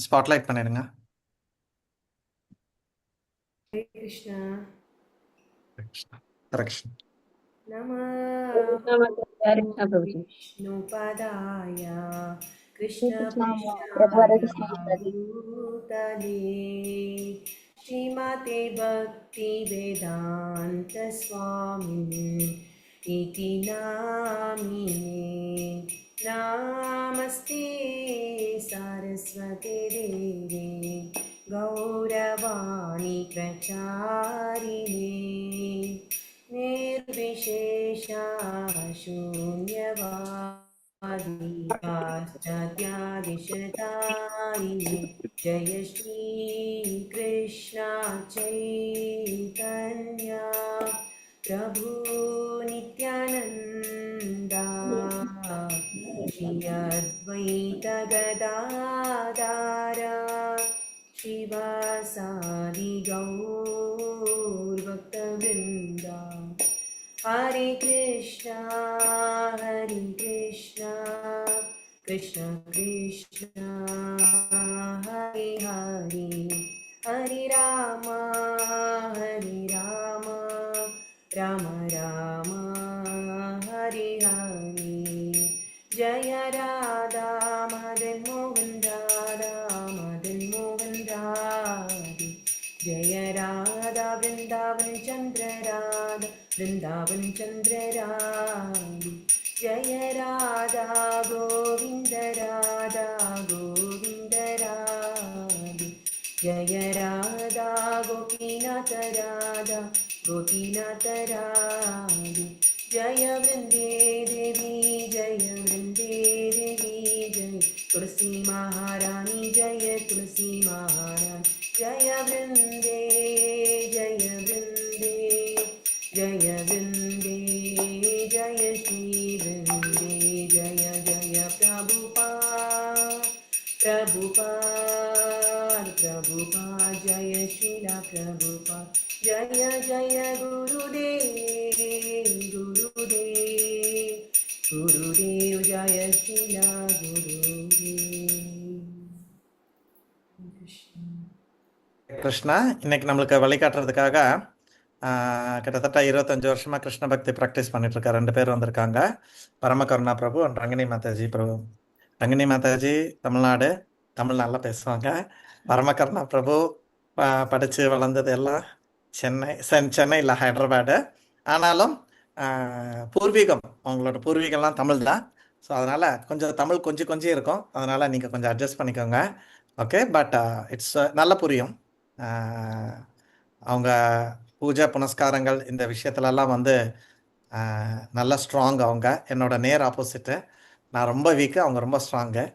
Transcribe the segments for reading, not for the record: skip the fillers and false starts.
Spotlight பண்ணிடுங்க. Hare Krishna. Correction. Namaha Vishnupadaya Krishna Prishthaya Bhutale Srimate Bhakti Vedanta Swami Iti Namine Namaste Saraswate Deve Gauravani Pracharine Nirvishesha Shunyavadi Paschatyavishatayine Jaya Shri Krishna Chaitanya Prabhu Nityananda Shri Advaita Gadadara Shivasadi Gaur Bhaktavrinda Hare Krishna Krishna Krishna Hare Hare Hare Rama Rama Rama Hare Hare Jaya Radha Madan Mohan Radha Madan Mohan Radha Jaya Radha Vrindavan Chandra Radha Vrindavan Chandra Radha Jaya Radha Govinda Radha Govinda Radha Jaya Radha Gopinatha Radha Gopinatha Radha Jaya Vrinde Devi Jaya Vrinde Devi Jaya Tulsi Maharani Jaya Tulsi Maharani Jaya Vrinde Jaya Vrinde Jaya Vrinde Jaya Shri Vrinde Jaya Jaya Prabhupada Prabhupada Jaya Srila Prabhupada Jaya Jaya Gurudev Jaya Srila Gurudev. Krishna, இன்னைக்கு நம்மளுக்கு வழிகாட்டுறதுக்காக கிட்டத்தட்ட 25 வருஷமா கிருஷ்ண பக்தி practice பண்ணிட்டு இருக்க 2 பேர் வந்திருக்காங்க. பரமகருணா Prabhu and Rangini Mataji பிரபு. ரங்கினி மாதாஜி தமிழ்நாடு, தமிழ் நல்லா பேசுவாங்க. பரமகருணா பிரபு படித்து வளர்ந்தது எல்லாம் சென்னை இல்லை ஹைதராபாடு. ஆனாலும் பூர்வீகம், அவங்களோட பூர்வீகம்லாம் தமிழ் தான். ஸோ அதனால் கொஞ்சம் தமிழ் கொஞ்சம் இருக்கும். அதனால் நீங்கள் கொஞ்சம் அட்ஜஸ்ட் பண்ணிக்கோங்க. ஓகே, பட் இட்ஸ் நல்லா புரியும். அவங்க பூஜை புனஸ்காரங்கள் இந்த விஷயத்துலலாம் வந்து நல்ல ஸ்ட்ராங். அவங்க என்னோட நேர் ஆப்போசிட்டு. நான் ரொம்ப வீக்கு, அவங்க ரொம்ப ஸ்ட்ராங்கு.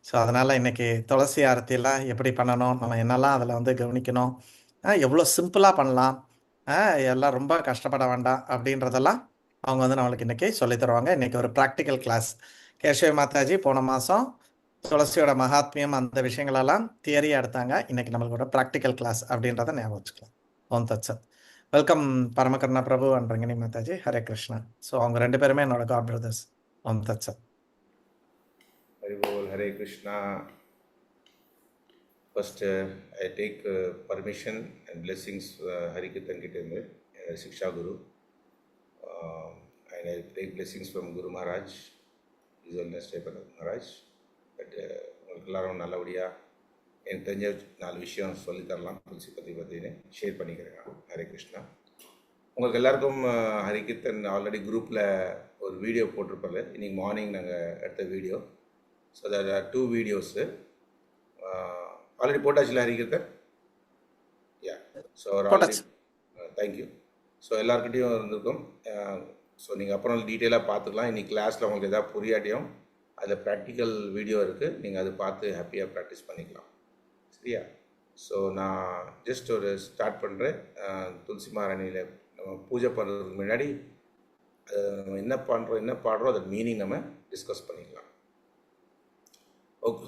ஸோ அதனால் இன்றைக்கி துளசி ஆரத்தியெல்லாம் எப்படி பண்ணணும், நம்ம என்னெல்லாம் அதில் வந்து கவனிக்கணும், எவ்வளோ சிம்பிளாக பண்ணலாம், எல்லாம் ரொம்ப கஷ்டப்பட வேண்டாம் அப்படின்றதெல்லாம் அவங்க வந்து நம்மளுக்கு இன்றைக்கி சொல்லித் தருவாங்க. இன்றைக்கி ஒரு ப்ராக்டிக்கல் கிளாஸ். கேசவ மாதாஜி போன மாதம் துளசியோட மகாத்மியம் அந்த விஷயங்களெல்லாம் தியரியாக எடுத்தாங்க. இன்றைக்கி நம்மளோட ப்ராக்டிக்கல் கிளாஸ் அப்படின்றத ஞாபகம் வச்சுக்கலாம். ஓம் தத்சத். Welcome Paramakaruna Prabhu and Rangini Mataji. Hare Krishna. So அவங்க 2 பேருமே என்னோட காட் பிரதர்ஸ். ஓம் தத்சத். Hari Bol, Hare Krishna. First, I take permission and blessings Hari Kirtan Kitende, Shiksha Guru. And I take blessings from Guru Maharaj, His Holiness Jayapataka Maharaj. But உங்களுக்கு எல்லாரும் நல்லபடியாக எனக்கு தெரிஞ்ச 4 விஷயம் சொல்லித்தரலாம். துளசி பற்றினு ஷேர் பண்ணிக்கிறேன். ஹரே கிருஷ்ணா. உங்களுக்கு எல்லாருக்கும் ஹரி கீர்த்தன் ஆல்ரெடி குரூப்பில் ஒரு வீடியோ போட்டிருப்பாரு. இன்றைக்கி மார்னிங் நாங்கள் எடுத்த video. So that 2 videos already போட்டாச்சுல Hari Keerthan? Yeah. So already thank you. So எல்லாருக்கிட்டையும் இருந்திருக்கும். ஸோ நீங்கள் அப்புறம் டீட்டெயிலாக பார்த்துக்கலாம். இன்றைக்கி கிளாஸில் உங்களுக்கு எதாவது புரியாட்டியும் அதில் ப்ராக்டிக்கல் வீடியோ இருக்குது, நீங்கள் அதை பார்த்து ஹாப்பியாக ப்ராக்டிஸ் பண்ணிக்கலாம். சரியா? ஸோ நான் ஜஸ்ட் ஒரு ஸ்டார்ட் பண்ணுறேன். துளசி மகாராணியில் நம்ம பூஜை பண்ணுறதுக்கு முன்னாடி நம்ம என்ன பாடுறோம் அதோட மீனிங் நம்ம டிஸ்கஸ் பண்ணிக்கலாம்.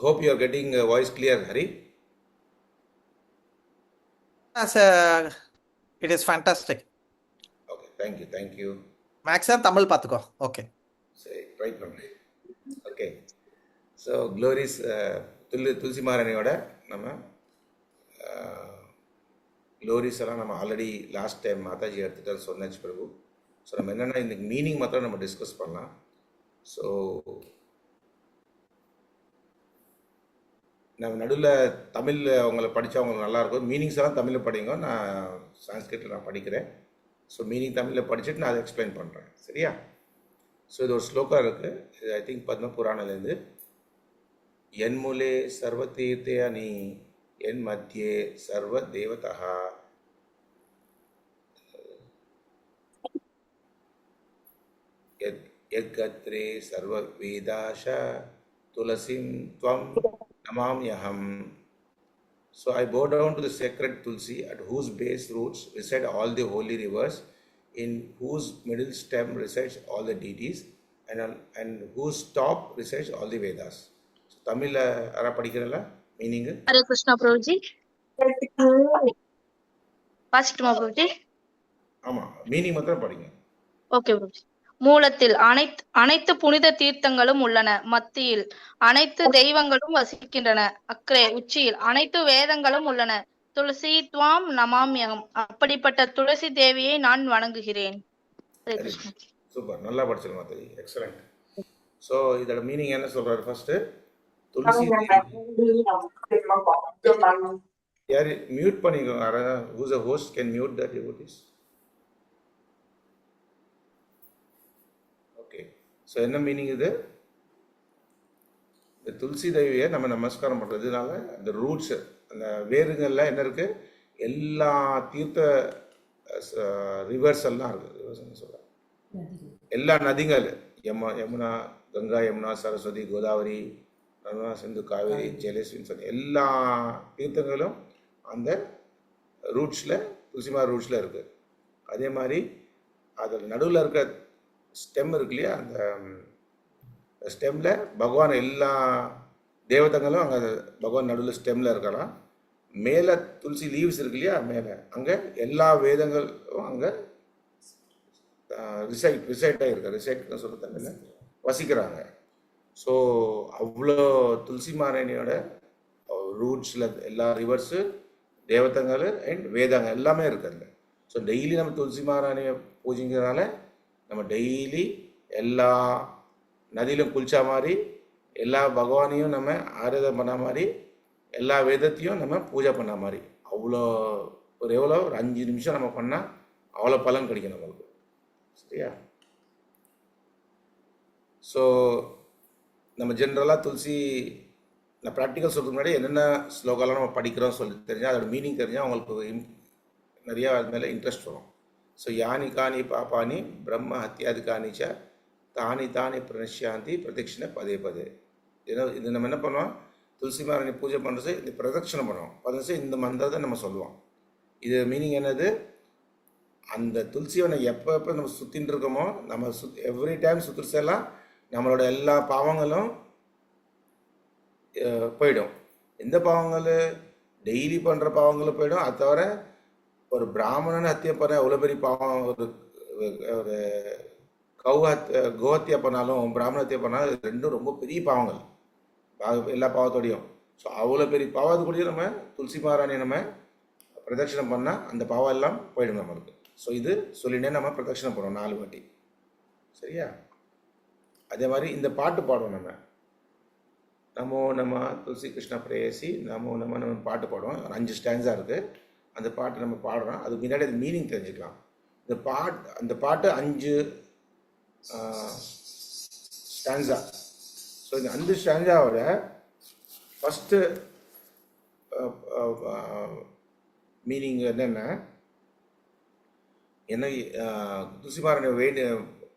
Hope you are getting voice clear, Hari. It is fantastic. Okay, thank you. Maximum Tamil பார்த்துக்கோ. ஓகே, சரி, ட்ரை பண்ணுறேன். ஓகே. ஸோ க்ளோரிஸ் துளசி மாறனியோட நம்ம க்ளோரிஸ் எல்லாம் நம்ம ஆல்ரெடி லாஸ்ட் டைம் மாதாஜி எடுத்துகிட்டு சொன்னாச்சு பிரபு. ஸோ நம்ம என்னென்னா இன்றைக்கி மீனிங் மாத்திரம் நம்ம டிஸ்கஸ் பண்ணலாம். ஸோ நம்ம நடுவில் தமிழில் அவங்கள படித்தா அவங்களுக்கு நல்லாயிருக்கும். மீனிங்ஸ் எல்லாம் தமிழில் படிங்க, நான் சான்ஸ்கிரிட்டில் நான் படிக்கிறேன். ஸோ மீனிங் தமிழில் படிச்சுட்டு நான் அதை எக்ஸ்பிளைன் பண்ணுறேன், சரியா? ஸோ இது ஒரு ஸ்லோகா இருக்குது, இது ஐ திங்க் பத்ம புராணிலேருந்து. என்முலே சர்வ தீர்த்தயானி என் மத்தியே சர்வ தேவதா यद्गत्रे सर्ववेदाश तुलसीं त्वं नमाम्यहम्. So I bow down to the sacred Tulsi, at whose base roots reside all the holy rivers, in whose middle stem resides all the deities, and whose top resides all the Vedas. So Tamil ara padikirala meaning. Hare Krishna Prabhuji. வாசிக்கட்டுமா Prabhuji? ஆமா, meaning மாத்திரம் படிங்க. Okay Prabhuji. மூலத்தில் அனைத்து புனித தீர்த்தங்களும் உள்ளன. மத்தியில் அனைத்து தெய்வங்களும் வசிக்கின்றன. அக்ரே உச்சியில் அனைத்து வேதங்களும் உள்ளன. துளசி துவாம் நமாமியகம். அப்படிப்பட்ட துளசி தேவியை நான் வணங்குகிறேன். ஹரே கிருஷ்ணா. சூப்பர், நல்லா படிச்சல் மாதாஜி, எக்ஸலண்ட். ஸோ இதோட மீனிங் என்ன சொல்றாரு? ஃபர்ஸ்ட் துளசி யாரு மியூட் பண்ணிக்கோங்க. Whose a host can mute that devotees. Okay. So என்ன மீனிங் இது? இந்த துளசி தேவியை நம்ம நமஸ்காரம் பண்ணுறதுனால அந்த ரூட்ஸ், அந்த வேருங்கள்லாம் என்ன இருக்குது, எல்லா தீர்த்த ரிவர்ஸ் எல்லாம் இருக்குது. ரிவர்ஸ் சொல்கிறேன், எல்லா நதிகள், யமுனா, கங்கா, யமுனா, சரஸ்வதி, கோதாவரி, நர்மதா, சிந்து, காவேரி, ஜெயலட்சுமி சொல்லி எல்லா தீர்த்தங்களும் அந்த ரூட்ஸில், துளசிமார் ரூட்ஸில் இருக்குது. அதே மாதிரி அதில் நடுவில் இருக்க ஸ்டெம் இருக்கு இல்லையா, அந்த ஸ்டெம்மில் பகவான் எல்லா தேவதங்களும் அங்கே பகவான் நடுவில் ஸ்டெம்மில் இருக்கலாம். மேலே துளசி லீவ்ஸ் இருக்கு இல்லையா, மேலே அங்கே எல்லா வேதங்களும் அங்கே ரிசைட்டாக இருக்கு. ரிசைட்னு சொல்ல தமிழில் வசிக்கிறாங்க. ஸோ அவ்வளோ துளசி மாரணியோட ரூட்ஸில் எல்லா ரிவர்ஸு, தேவதங்கள் அண்ட் வேதங்கள் எல்லாமே இருக்குது. ஸோ டெய்லி நம்ம துளசி மாராணியை பூஜிங்கிறதுனால நம்ம டெய்லி எல்லா நதியிலும் குளிச்சா மாதிரி, எல்லா பகவானையும் நம்ம ஆராதனை பண்ண மாதிரி, எல்லா வேதத்தையும் நம்ம பூஜை பண்ண மாதிரி, அவ்வளோ எவ்வளோ ஒரு 5 நிமிஷம் நம்ம பண்ணால் அவ்வளோ பலன் கிடைக்கும் நம்மளுக்கு, சரியா? ஸோ நம்ம ஜென்ரலாக துளசி, நான் ப்ராக்டிக்கல் சொல்கிறதுக்கு முன்னாடி என்னென்ன ஸ்லோகாலாம் நம்ம படிக்கிறோம் சொல்லி தெரிஞ்சால், அதோட மீனிங் தெரிஞ்சால் அவங்களுக்கு நிறையா அது மேலே இன்ட்ரெஸ்ட் வரும். ஸோ யானி காணி பாப்பானி பிரம்ம ஹத்தியாதி காணிச்ச தானி தானி பிரணஷ்யாந்தி பிரதட்சிணை பதே பதே. இது நம்ம என்ன பண்ணுவோம், துளசி மாரணி பூஜை பண்ணுறது இந்த பிரதட்சிணை பண்ணுவோம். பண்ணுறது இந்த மந்திரத்தை நம்ம சொல்லுவோம். இது மீனிங் என்னது, அந்த துளசியை எப்போ நம்ம சுற்றின்னு இருக்கோமோ, நம்ம எவ்ரி டைம் சுற்றுச்செல்லாம் நம்மளோட எல்லா பாவங்களும் போயிடும். எந்த பாவங்கள்? டெய்லி பண்ணுற பாவங்களும் போயிடும். அது தவிர ஒரு பிராமணனை ஹத்தியை பண்ண எவ்வளோ பெரிய பாவம், ஒரு கோஹத்தியை பண்ணாலும் பிராமண ஹத்தியை பண்ணாலும் ரெண்டும் ரொம்ப பெரிய பாவங்கள், எல்லா பாவத்தோடையும். ஸோ அவ்வளோ பெரிய பாவத்துக்கூடயும் நம்ம துளசி மாராணி நம்ம பிரதட்சிணம் பண்ணால் அந்த பாவம் எல்லாம் போயிடும் நம்மளுக்கு. ஸோ இது சொல்லினே நம்ம பிரதட்சிணம் பண்ணுவோம் 4 வாட்டி, சரியா? அதே மாதிரி இந்த பாட்டு பாடுவோம் நம்ம, நமோ நம துளசி கிருஷ்ண பிரேயசி நமோ நம நம்ம பாட்டு பாடுவோம். 5 ஸ்டான்ஸா இருக்குது. அந்த பாட்டு நம்ம பாடுறோம். அதுக்கு முன்னாடி அது மீனிங் தெரிஞ்சுக்கலாம். அந்த பாட்டு 5 ஸ்டான்ஸா. ஸோ இந்த 5 ஸ்டான்ஸாவோட ஃபஸ்ட்டு மீனிங் என்னென்னா, என்ன துளசிமாரனை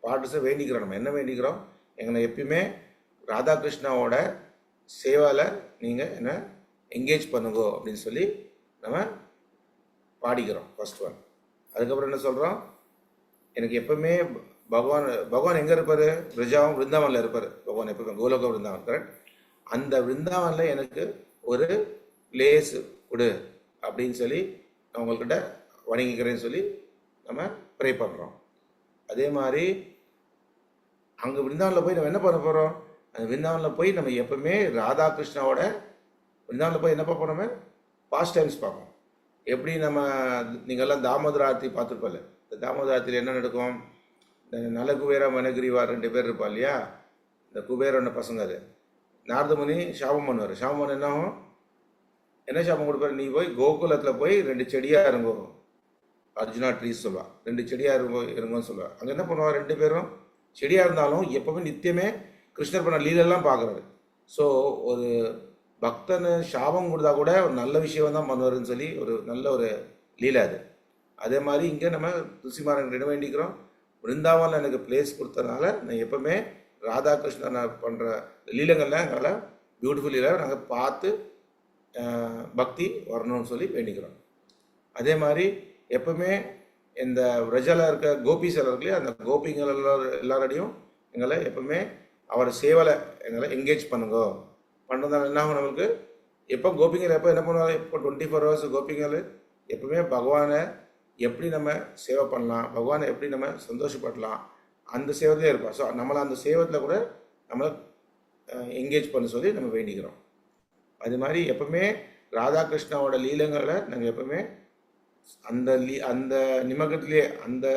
பாட்டு வேண்டிக்கிறோம். நம்ம என்ன வேண்டிக்கிறோம், எங்களை எப்பயுமே ராதாகிருஷ்ணாவோட சேவாவில் நீங்கள் என்ன என்கேஜ் பண்ணுங்கோ அப்படின்னு சொல்லி நம்ம பாடிக்கிறோம் ஃபர்ஸ்ட் ஒன். அதுக்கப்புறம் என்ன சொல்கிறோம், எனக்கு எப்பவுமே பகவான் எங்கே இருப்பார், விருந்தாவனில் இருப்பார். பகவான் எப்பவுமே கோலோக விருந்தாவன், கரெக்ட்? அந்த விருந்தாவனில் எனக்கு ஒரு பிளேஸ் கொடு அப்படின்னு சொல்லி நான் உங்கள்கிட்ட வணங்கிக்கிறேன்னு சொல்லி நம்ம ப்ரே பண்ணுறோம். அதே மாதிரி அங்கே விருந்தாவனில் போய் நம்ம என்ன பண்ண போகிறோம், அந்த விருந்தாவனில் போய் நம்ம எப்பவுமே ராதாகிருஷ்ணாவோட விருந்தாவனில் போய் என்னப்பா பண்ணோமே பாஸ்ட் டைம்ஸ் பார்ப்போம். எப்படி நம்ம நீங்கள்லாம் தாமோதர ஆர்த்தி பார்த்துருப்பல, இந்த தாமோதர ஆர்த்தியில் என்ன நடக்கும், இந்த நல குபேரா மனகிரிவா 2 பேர் இருப்பா இல்லையா, இந்த குபேரோட பசங்க. அது நாரதமுனி சாபம் பண்ணுவார். சாபம் பண்ண என்ன ஆகும், என்ன சாபம் கொடுப்பாரு, நீ போய் கோகுலத்தில் போய் 2 செடியாக இருங்கோ, அர்ஜுனா ட்ரீஸ் சொல்லுவா, 2 செடியாக இருங்கன்னு சொல்லுவாள். அங்கே என்ன பண்ணுவா, 2 பேரும் செடியாக இருந்தாலும் எப்பவுமே நித்தியமே கிருஷ்ணர் பண்ண லீலெல்லாம் பார்க்குறாரு. ஸோ ஒரு பக்தனு சாபம் கொடுத்தா கூட ஒரு நல்ல விஷயம் தான் பண்ணுவாருன்னு சொல்லி ஒரு நல்ல ஒரு லீலை அது. அதே மாதிரி இங்கே நம்ம துளசிமாரன் என்ன வேண்டிக்கிறோம், பிருந்தாவனில் எனக்கு பிளேஸ் கொடுத்ததுனால நான் எப்பவுமே ராதாகிருஷ்ணன் பண்ணுற லீலங்கள்லாம் எங்களால் பியூட்டிஃபுல் லீலை நாங்கள் பார்த்து பக்தி வரணும்னு சொல்லி வேண்டிக்கிறோம். அதே மாதிரி எப்பவுமே இந்த பிரஜாவில் இருக்க கோபிஸ் எல்லாம் இருக்குல்லையே, அந்த கோபிங்கள் எல்லாரோடையும் எங்களை எப்பவுமே அவரோட சேவலை எங்களை என்கேஜ் பண்ணுங்க. பண்ணுறதால என்ன ஆகும் நம்மளுக்கு, எப்போ கோபிங்கள் எப்போ என்ன பண்ணுவாங்க, இப்போ 24 hours கோபிங்கள் எப்பவுமே பகவானை எப்படி நம்ம சேவை பண்ணலாம், பகவானை எப்படி நம்ம சந்தோஷப்படலாம், அந்த சேவத்திலே இருப்போம். ஸோ நம்மளை அந்த சேவத்தில் கூட நம்மளை என்கேஜ் பண்ண சொல்லி நம்ம வேண்டிக்கிறோம். அது மாதிரி எப்பவுமே ராதாகிருஷ்ணாவோட லீலங்களை நாங்கள் எப்பவுமே அந்த நிமகத்திலே அந்த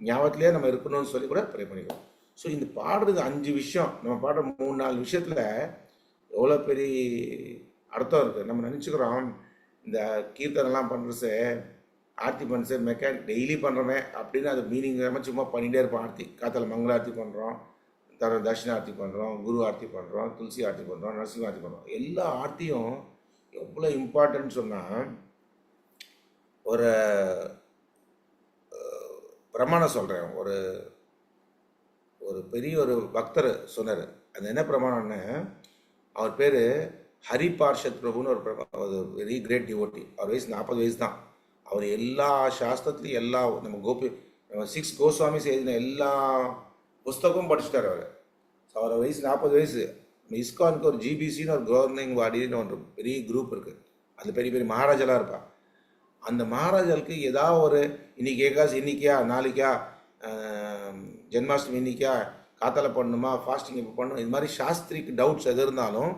ஞாபகத்திலே நம்ம இருக்கணும்னு சொல்லி கூட ப்ரே பண்ணிக்கிறோம். ஸோ இந்த பாடுறது 5 விஷயம், நம்ம பாடுற 3-4 விஷயத்தில் எவ்வளோ பெரிய அர்த்தம் இருக்குது. நம்ம நினச்சிக்கிறோம் இந்த கீர்த்தனெல்லாம் பண்ணுறது, ஆர்த்தி பண்ணுறது டெய்லி பண்ணுறோமே அப்படின்னு அது மீனிங் இல்லாமல் சும்மா பண்ணிகிட்டே இருப்போம். ஆர்த்தி காத்தால மங்கள ஆர்த்தி பண்ணுறோம், தட்சிண ஆர்த்தி பண்ணுறோம், குரு ஆர்த்தி பண்ணுறோம், துளசி ஆர்த்தி பண்ணுறோம், நரசிம்ம ஆர்த்தி பண்ணுறோம். எல்லா ஆர்த்தியும் எவ்வளோ இம்பார்ட்டன்ட் சொன்னால், ஒரு பிரமாணம் சொல்கிறேன். ஒரு பெரிய ஒரு பக்தர் சொன்னார். அது என்ன பிரமாணம்னு, அவர் பேர் ஹரி பார்ஷத் பிரபுன்னு ஒரு வெரி கிரேட் டிவோட்டி. அவர் வயசு 40 வயசு தான். அவர் எல்லா சாஸ்திரத்துலையும் எல்லா நம்ம 6 கோஸ்வாமிஸ் எழுதின எல்லா புஸ்தகமும் படிச்சுட்டார் அவர். ஸோ அவர் வயசு 40 வயசு. இஸ்கானுக்கு ஒரு ஜிபிசின்னு ஒரு கவர்னிங் பாடின்னு ஒரு பெரிய குரூப் இருக்குது. அது பெரிய பெரிய மகாராஜாலாம் இருப்பாள். அந்த மகாராஜாவுக்கு ஏதாவது ஒரு இன்னைக்கு ஏகாசி இன்னைக்கியா, நாளைக்கா ஜென்மாஷ்டமி இன்னைக்கா, காத்தால பண்ணணுமா, ஃபாஸ்டிங் இப்போ பண்ணணும், இது மாதிரி சாஸ்திரிக்கு டவுட்ஸ் எது இருந்தாலும்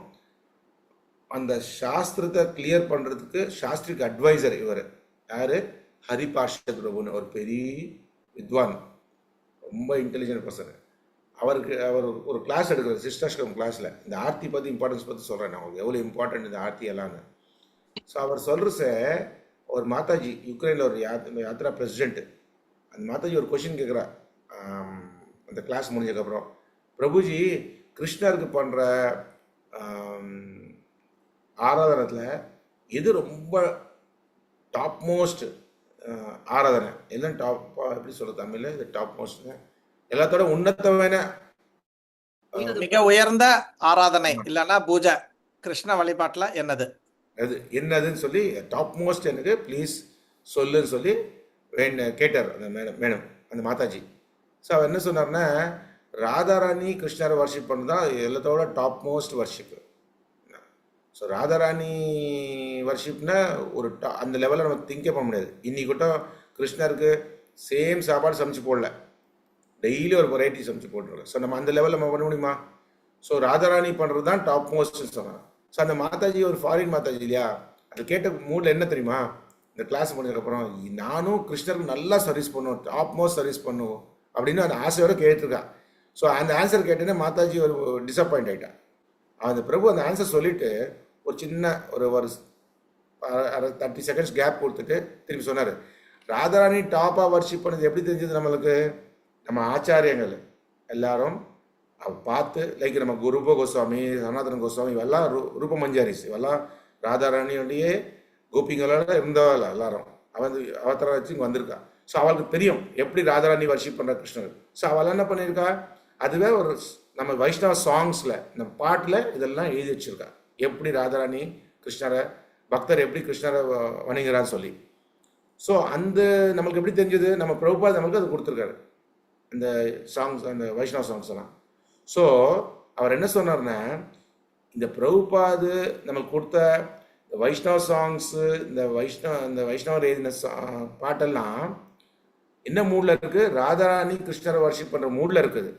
அந்த சாஸ்திரத்தை கிளியர் பண்ணுறதுக்கு சாஸ்திரிக்கு அட்வைசர் இவர் யார், ஹரி பார்ஷத் பிரபுன்னு ஒரு பெரிய வித்வான், ரொம்ப இன்டெலிஜென்ட் பர்சன். அவர் ஒரு கிளாஸ் எடுக்கிறார், சிஸ்டர்ஸ்கம் கிளாஸில். இந்த ஆர்த்தி பற்றி இம்பார்ட்டன்ஸ் பற்றி சொல்கிறேன் நான் உங்களுக்கு, எவ்வளோ இம்பார்ட்டன்ட் இந்த ஆர்த்தி எல்லாம்னு. ஸோ அவர் சொல்கிறச ஒரு மாதாஜி யுக்ரைனில் ஒரு யாத்ரா பிரசிடென்ட்டு, அந்த மாதாஜி ஒரு கொஷின் கேட்குறா அந்த கிளாஸ் முடிஞ்சதுக்கப்புறம், பிரபுஜி கிருஷ்ணருக்கு பண்ணுற ஆராதனத்தில் எது ரொம்ப டாப் மோஸ்ட் ஆராதனை, எல்லாம் டாப் எப்படி சொல்ல தமிழில், இது டாப் மோஸ்ட்னு எல்லாத்தோட உன்னதமான மிக உயர்ந்த ஆராதனை இல்லைன்னா பூஜை கிருஷ்ண வழிபாட்டில் அது என்னதுன்னு சொல்லி டாப் மோஸ்ட் எனக்கு ப்ளீஸ் சொல்லுன்னு சொல்லி கேட்டார் அந்த மேடம் அந்த மாதாஜி. ஸோ அவர் என்ன சொன்னார்னா, ராதாராணி கிருஷ்ணரை வர்ஷிப் பண்ணு தான் எல்லாத்தோட டாப் மோஸ்ட் வர்ஷிப்பு. ஸோ ராதாராணி வர்ஷிப்னா ஒரு அந்த லெவலில் நம்ம திங்கே பண்ண முடியாது. இன்னைக்கு கூட கிருஷ்ணருக்கு சேம் சாப்பாடு சமைச்சு போடல, டெய்லி ஒரு வெரைட்டி சமைச்சு போட்டுருக்கோம். ஸோ நம்ம அந்த லெவலில் நம்ம பண்ண முடியுமா? ஸோ ராதாராணி பண்ணுறது தான் டாப் மோஸ்ட்னு சொன்னாங்க. ஸோ அந்த மாதாஜி ஒரு ஃபாரின் மாதாஜி இல்லையா, அது கேட்ட மூடில் என்ன தெரியுமா, இந்த கிளாஸ் முடிஞ்சதுக்கப்புறம் நானும் கிருஷ்ணருக்கு நல்லா சர்வீஸ் பண்ணுவோம், டாப் மோஸ்ட் சர்வீஸ் பண்ணுவோம் அப்படின்னு அந்த ஆசையோடு கேட்டிருக்கா. ஸோ அந்த ஆன்சர் கேட்டேன்னே மாதாஜி ஒரு டிசப்பாயிண்ட் ஆகிட்டா. அந்த பிரபு அந்த ஆன்சர் சொல்லிவிட்டு ஒரு சின்ன ஒரு 30 செகண்ட்ஸ் கேப் கொடுத்துட்டு திருப்பி சொன்னார், ராதாராணி டாப்பாக வர்ஷிப் பண்ணது எப்படி தெரிஞ்சது நம்மளுக்கு, நம்ம ஆச்சாரியங்கள் எல்லாரும் பார்த்து, லைக் நம்ம ரூப கோஸ்வாமி, சனாதன கோஸ்வாமி, இவெல்லாம் ரூப மஞ்சாரிஸ், இவெல்லாம் ராதாராணியோடைய கோபிங்களோட இருந்தவள் எல்லாரும் அவதாரம் வச்சு இங்கே வந்திருக்கா. ஸோ அவளுக்கு தெரியும் எப்படி ராதாராணி வர்ஷிப் பண்ணுற கிருஷ்ணர். ஸோ அவள் என்ன பண்ணியிருக்கா, அதுவே ஒரு நம்ம வைஷ்ணவ சாங்ஸில் நம்ம பாட்டில் இதெல்லாம் எழுதி வச்சுருக்கா, எப்படி ராதாராணி கிருஷ்ணரை பக்தர் எப்படி கிருஷ்ணரை வணங்குறான்னு சொல்லி. ஸோ அந்த நம்மளுக்கு எப்படி தெரிஞ்சது, நம்ம பிரபுபாத் நம்மளுக்கு அது கொடுத்துருக்காரு இந்த சாங்ஸ், அந்த வைஷ்ணவ சாங்ஸ் எல்லாம். ஸோ அவர் என்ன சொன்னார்னா, இந்த பிரபுபாது நம்மளுக்கு கொடுத்த வைஷ்ணவ சாங்ஸு, இந்த வைஷ்ணவர் எழுதின பாட்டெல்லாம் என்ன மூடில் இருக்குது, ராதாராணி கிருஷ்ணரை வர்ஷிப் பண்ணுற மூடில் இருக்குது,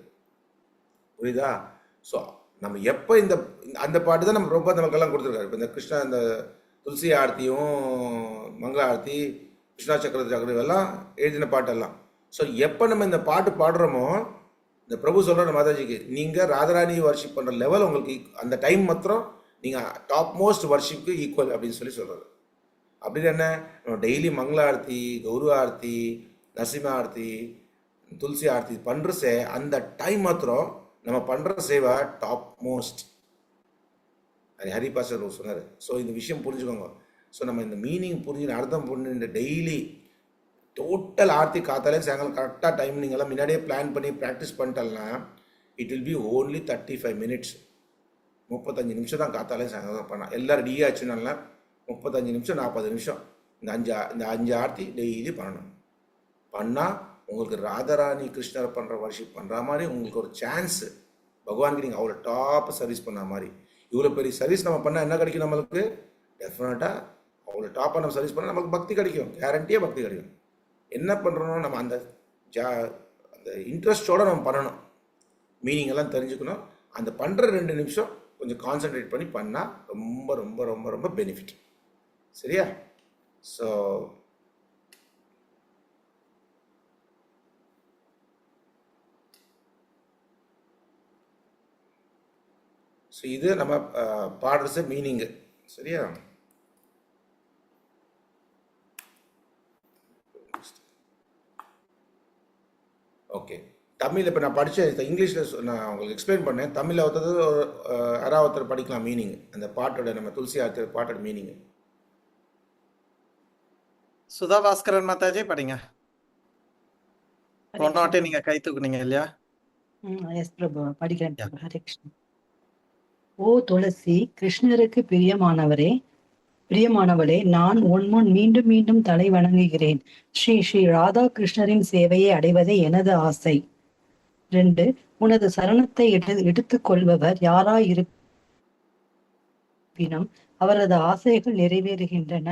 புரியுதா? ஸோ நம்ம எப்போ அந்த பாட்டு தான் நம்ம ரொம்ப நமக்கெல்லாம் கொடுத்துருக்காரு. இப்போ இந்த கிருஷ்ணா இந்த துளசி ஆர்த்தியும் மங்கள ஆர்த்தி கிருஷ்ணா சக்கரவர்த்தி எல்லாம் எழுதின பாட்டெல்லாம். ஸோ எப்போ நம்ம இந்த பாட்டு பாடுறோமோ இந்த பிரபு சொல்கிற மாதாஜிக்கு நீங்கள் ராதாராணி வர்ஷிப் பண்ணுற லெவல் உங்களுக்கு அந்த டைம் மாத்திரம் நீங்கள் டாப் மோஸ்ட் வர்ஷிப்க்கு ஈக்குவல் அப்படின்னு சொல்கிறாரு. அப்படின்னு என்ன, நம்ம டெய்லி மங்கள ஆர்த்தி, கௌரவ ஆர்த்தி, நரசிம்ம ஆர்த்தி, துளசி ஆர்த்தி பண்ணுற அந்த டைம் மாத்திரம் நம்ம பண்ணுற சேவை டாப் மோஸ்ட். அது ஹரி பாஸ்டர் சொன்னார். ஸோ இந்த விஷயம் புரிஞ்சுக்கோங்க. ஸோ நம்ம இந்த மீனிங் புரிஞ்சு அர்த்தம் புரிஞ்சு இந்த டெய்லி டோட்டல் ஆர்த்தி காத்தாலே சாயங்காலம் கரெக்டாக டைம் நீங்கள்லாம் முன்னாடியே பிளான் பண்ணி ப்ராக்டிஸ் பண்ணிட்டோம்னா it will be only 35 minutes. 35 நிமிஷம் தான் காத்தாலே சாயங்காலம் பண்ணலாம். எல்லாம் ரெடியாக ஆச்சுனால 35 நிமிஷம் 40 நிமிஷம் இந்த அஞ்சு ஆர்த்தி டெய்லி பண்ணணும். பண்ணால் உங்களுக்கு ராதாராணி கிருஷ்ணரை பண்ணுற வர்ஷிப் பண்ணுற மாதிரி உங்களுக்கு ஒரு சான்ஸு பகவானுக்கு நீங்கள் அவ்வளோ டாப் சர்வீஸ் பண்ண மாதிரி. இவ்வளோ பெரிய சர்வீஸ் நம்ம பண்ணால் என்ன கிடைக்கும் நம்மளுக்கு? டெஃபினட்டாக அவ்வளோ டாப்பாக நம்ம சர்வீஸ் பண்ணால் நமக்கு பக்தி கிடைக்கும், கேரண்டியாக பக்தி கிடைக்கும். என்ன பண்ணுறோம், நம்ம அந்த இன்ட்ரெஸ்டோடு நம்ம பண்ணணும், மீனிங் எல்லாம் தெரிஞ்சுக்கணும். அந்த பண்ணுற 2 நிமிஷம் கொஞ்சம் கான்சென்ட்ரேட் பண்ணி பண்ணால் ரொம்ப ரொம்ப ரொம்ப ரொம்ப பெனிஃபிட். சரியா? ஸோ இது நம்ம பாடுற மீனிங்கு. சரியா? ஓகே. தமிழ் இப்போ நான் படித்த இங்கிலீஷில் நான் உங்களுக்கு எக்ஸ்பிளைன் பண்ணேன். தமிழில் ஒருத்தர் ஒரு யாராவது படிக்கலாம் மீனிங், அந்த பாட்டோட நம்ம துளசி ஆர்த்தி பாட்டோட மீனிங். சுதா பாஸ்கரன் மாதாஜி படிங்க. ஹரே போன வாட்டி கிருஷ்ணா. நீங்க கை தூக்குனீங்க இல்லையா? எஸ் பிரபு, படிக்கிறேன் யா. பிரபு. ஹரே கிருஷ்ணா. ஓ துளசி, கிருஷ்ணருக்கு பிரியமானவளே, நான் உன் முன் மீண்டும் மீண்டும் தலை வணங்குகிறேன். ஸ்ரீ ஸ்ரீ ராதா கிருஷ்ணரின் சேவையை அடைவதே எனது ஆசை. 2. உனது சரணத்தை எடுத்துக் கொள்பவர் யாராயிருப்பினும் அவரது ஆசைகள் நிறைவேறுகின்றன.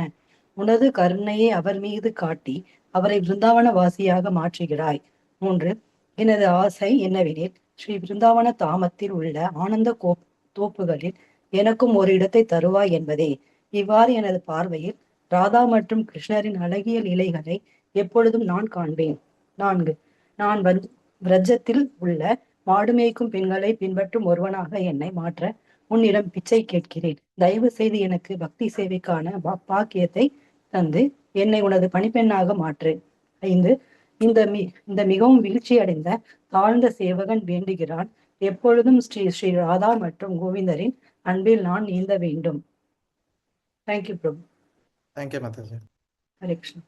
உனது கருணையை அவர் மீது காட்டி அவரை பிருந்தாவன வாசியாக மாற்றுகிறாய். 3. எனது ஆசை என்னவெனில், ஸ்ரீ பிருந்தாவன தாமத்தில் உள்ள ஆனந்த தோப்புகளில் எனக்கும் ஒரு இடத்தை தருவாய் என்பதே. இவ்வாறு எனது பார்வையில் ராதா மற்றும் கிருஷ்ணரின் அழகிய லீலைகளை எப்பொழுதும் நான் காண்பேன். 4. நான் விரஜத்தில் உள்ள மாடு மேய்க்கும் பெண்களை பின்பற்றும் ஒருவனாக என்னை மாற்ற உன்னிடம் பிச்சை கேட்கிறேன். தயவு செய்து எனக்கு பக்தி சேவைக்கான பாக்கியத்தை தந்து என்னை உனது பணிப்பெண்ணாக மாற்று. 5. இந்த மிகவும் வீழ்ச்சி அடைந்த தாழ்ந்த சேவகன் வேண்டுகிறான், எப்பொழுதும் ஸ்ரீ ஸ்ரீ ராதா மற்றும் கோவிந்தரின் அன்பில் நான் நீந்த வேண்டும். Thank you Prabhu. Thank you Mataji. Hare Krishna.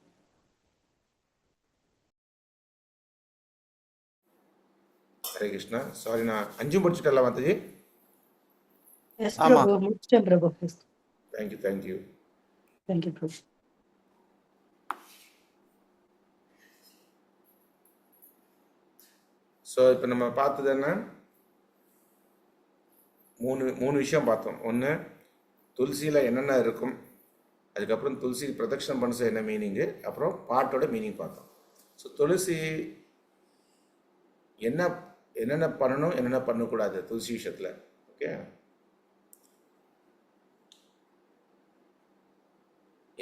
Hare Krishna. Sorry, நான் 5 படிச்சுட்டேன்ல மாதாஜி? எஸ் ஆமா. பிரபு, முடிச்சிட்டேன் Prabhu. Thank you thank you. Thank you Prabhu. So இப்போ நம்ம பார்த்தது என்ன, மூணு விஷயம் பார்த்தோம். ஒன்று, துளசியில் என்னென்ன இருக்கும், அதுக்கப்புறம் துளசி பிரதட்சணம் பண்ண என்ன மீனிங்கு, அப்புறம் பாட்டோட மீனிங் பார்த்தோம். ஸோ துளசி என்னென்ன பண்ணணும், என்னென்ன பண்ணக்கூடாது துளசி விஷயத்தில். ஓகே.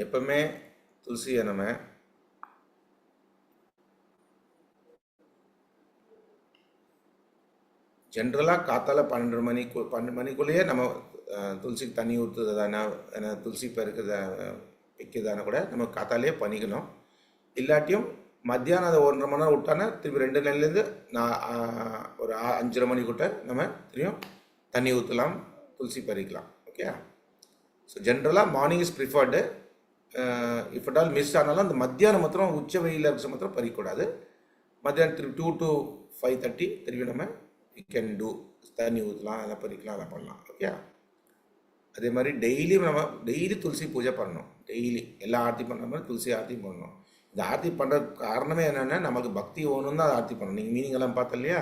எப்பவுமே துளசியை நம்ம ஜென்ரலாக காத்தால 12 மணிக்குள்ளேயே நம்ம துளசிக்கு தண்ணி ஊற்றுறதானா, துளசி பெருக்கிறதா வைக்கிறதான கூட நம்ம காத்தாலே பண்ணிக்கணும். இல்லாட்டியும் மத்தியானம் அதை 1.5 மணி நேரம் விட்டானா திருப்பி 2 நாள்லேருந்து ஒரு 5:30 மணிக்கிட்ட நம்ம திரும்பியும் தண்ணி ஊற்றலாம், துளசி பறிக்கலாம். ஓகே. ஸோ ஜென்ரலாக morning is preferred. If at all miss ஆனாலும் அந்த மத்தியானம் மாத்திரம் உச்ச வெயிலில் இருக்க மாத்திரம் பறிக்கக்கூடாது. மத்தியானம் திருப்பி 2 to 5:30 திருப்பி நம்ம கேன் டூ, தண்ணி ஊற்றலாம், அதெல்லாம் பறிக்கலாம், அதெல்லாம் பண்ணலாம். ஓகே. அதே மாதிரி டெய்லி துளசி பூஜை பண்ணணும். டெய்லி எல்லா ஆர்த்தி பண்ணுற மாதிரி துளசி ஆர்த்தியும் பண்ணணும். இந்த ஆர்த்தி பண்ணுற காரணமே என்னென்னா, நமக்கு பக்தி ஓணுன்னு தான் ஆர்த்தி பண்ணணும். நீங்கள் மீனிங் எல்லாம் பார்த்தோம் இல்லையா,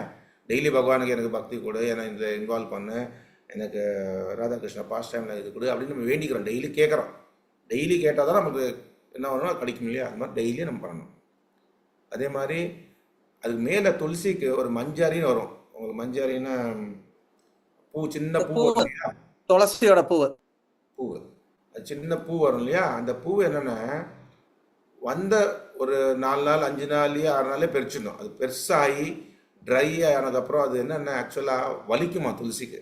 டெய்லி பகவானுக்கு எனக்கு பக்தி கொடு, என்னை இதில் இன்வால்வ் பண்ணு, எனக்கு ராதாகிருஷ்ணா பாஸ்ட் டைமில் இது கொடு அப்படின்னு நம்ம வேண்டிக்கிறோம், டெய்லி கேட்குறோம். டெய்லி கேட்டால் தான் நமக்கு என்ன பண்ணணும், கிடைக்கும் இல்லையா. அது மாதிரி டெய்லியும் நம்ம பண்ணணும். அதே மாதிரி அதுக்கு மேலே துளசிக்கு ஒரு மஞ்சாரின்னு வரும். உங்களுக்கு மஞ்சாரின்னா பூ சின்ன இந்த பூ பூ வரும் இல்லையா? துளசியோட பூவு. பூவு அது சின்ன பூ வரும் இல்லையா? அந்த பூ என்னன்னா வந்த ஒரு 4 நாள் 5 நாள்லயே 6 நாள்லயே பறிச்சிடணும். அது பெருசாகி ட்ரை ஆனதுக்கப்புறம் அது என்னென்ன ஆக்சுவலாக வலிக்குமா துளசிக்கு.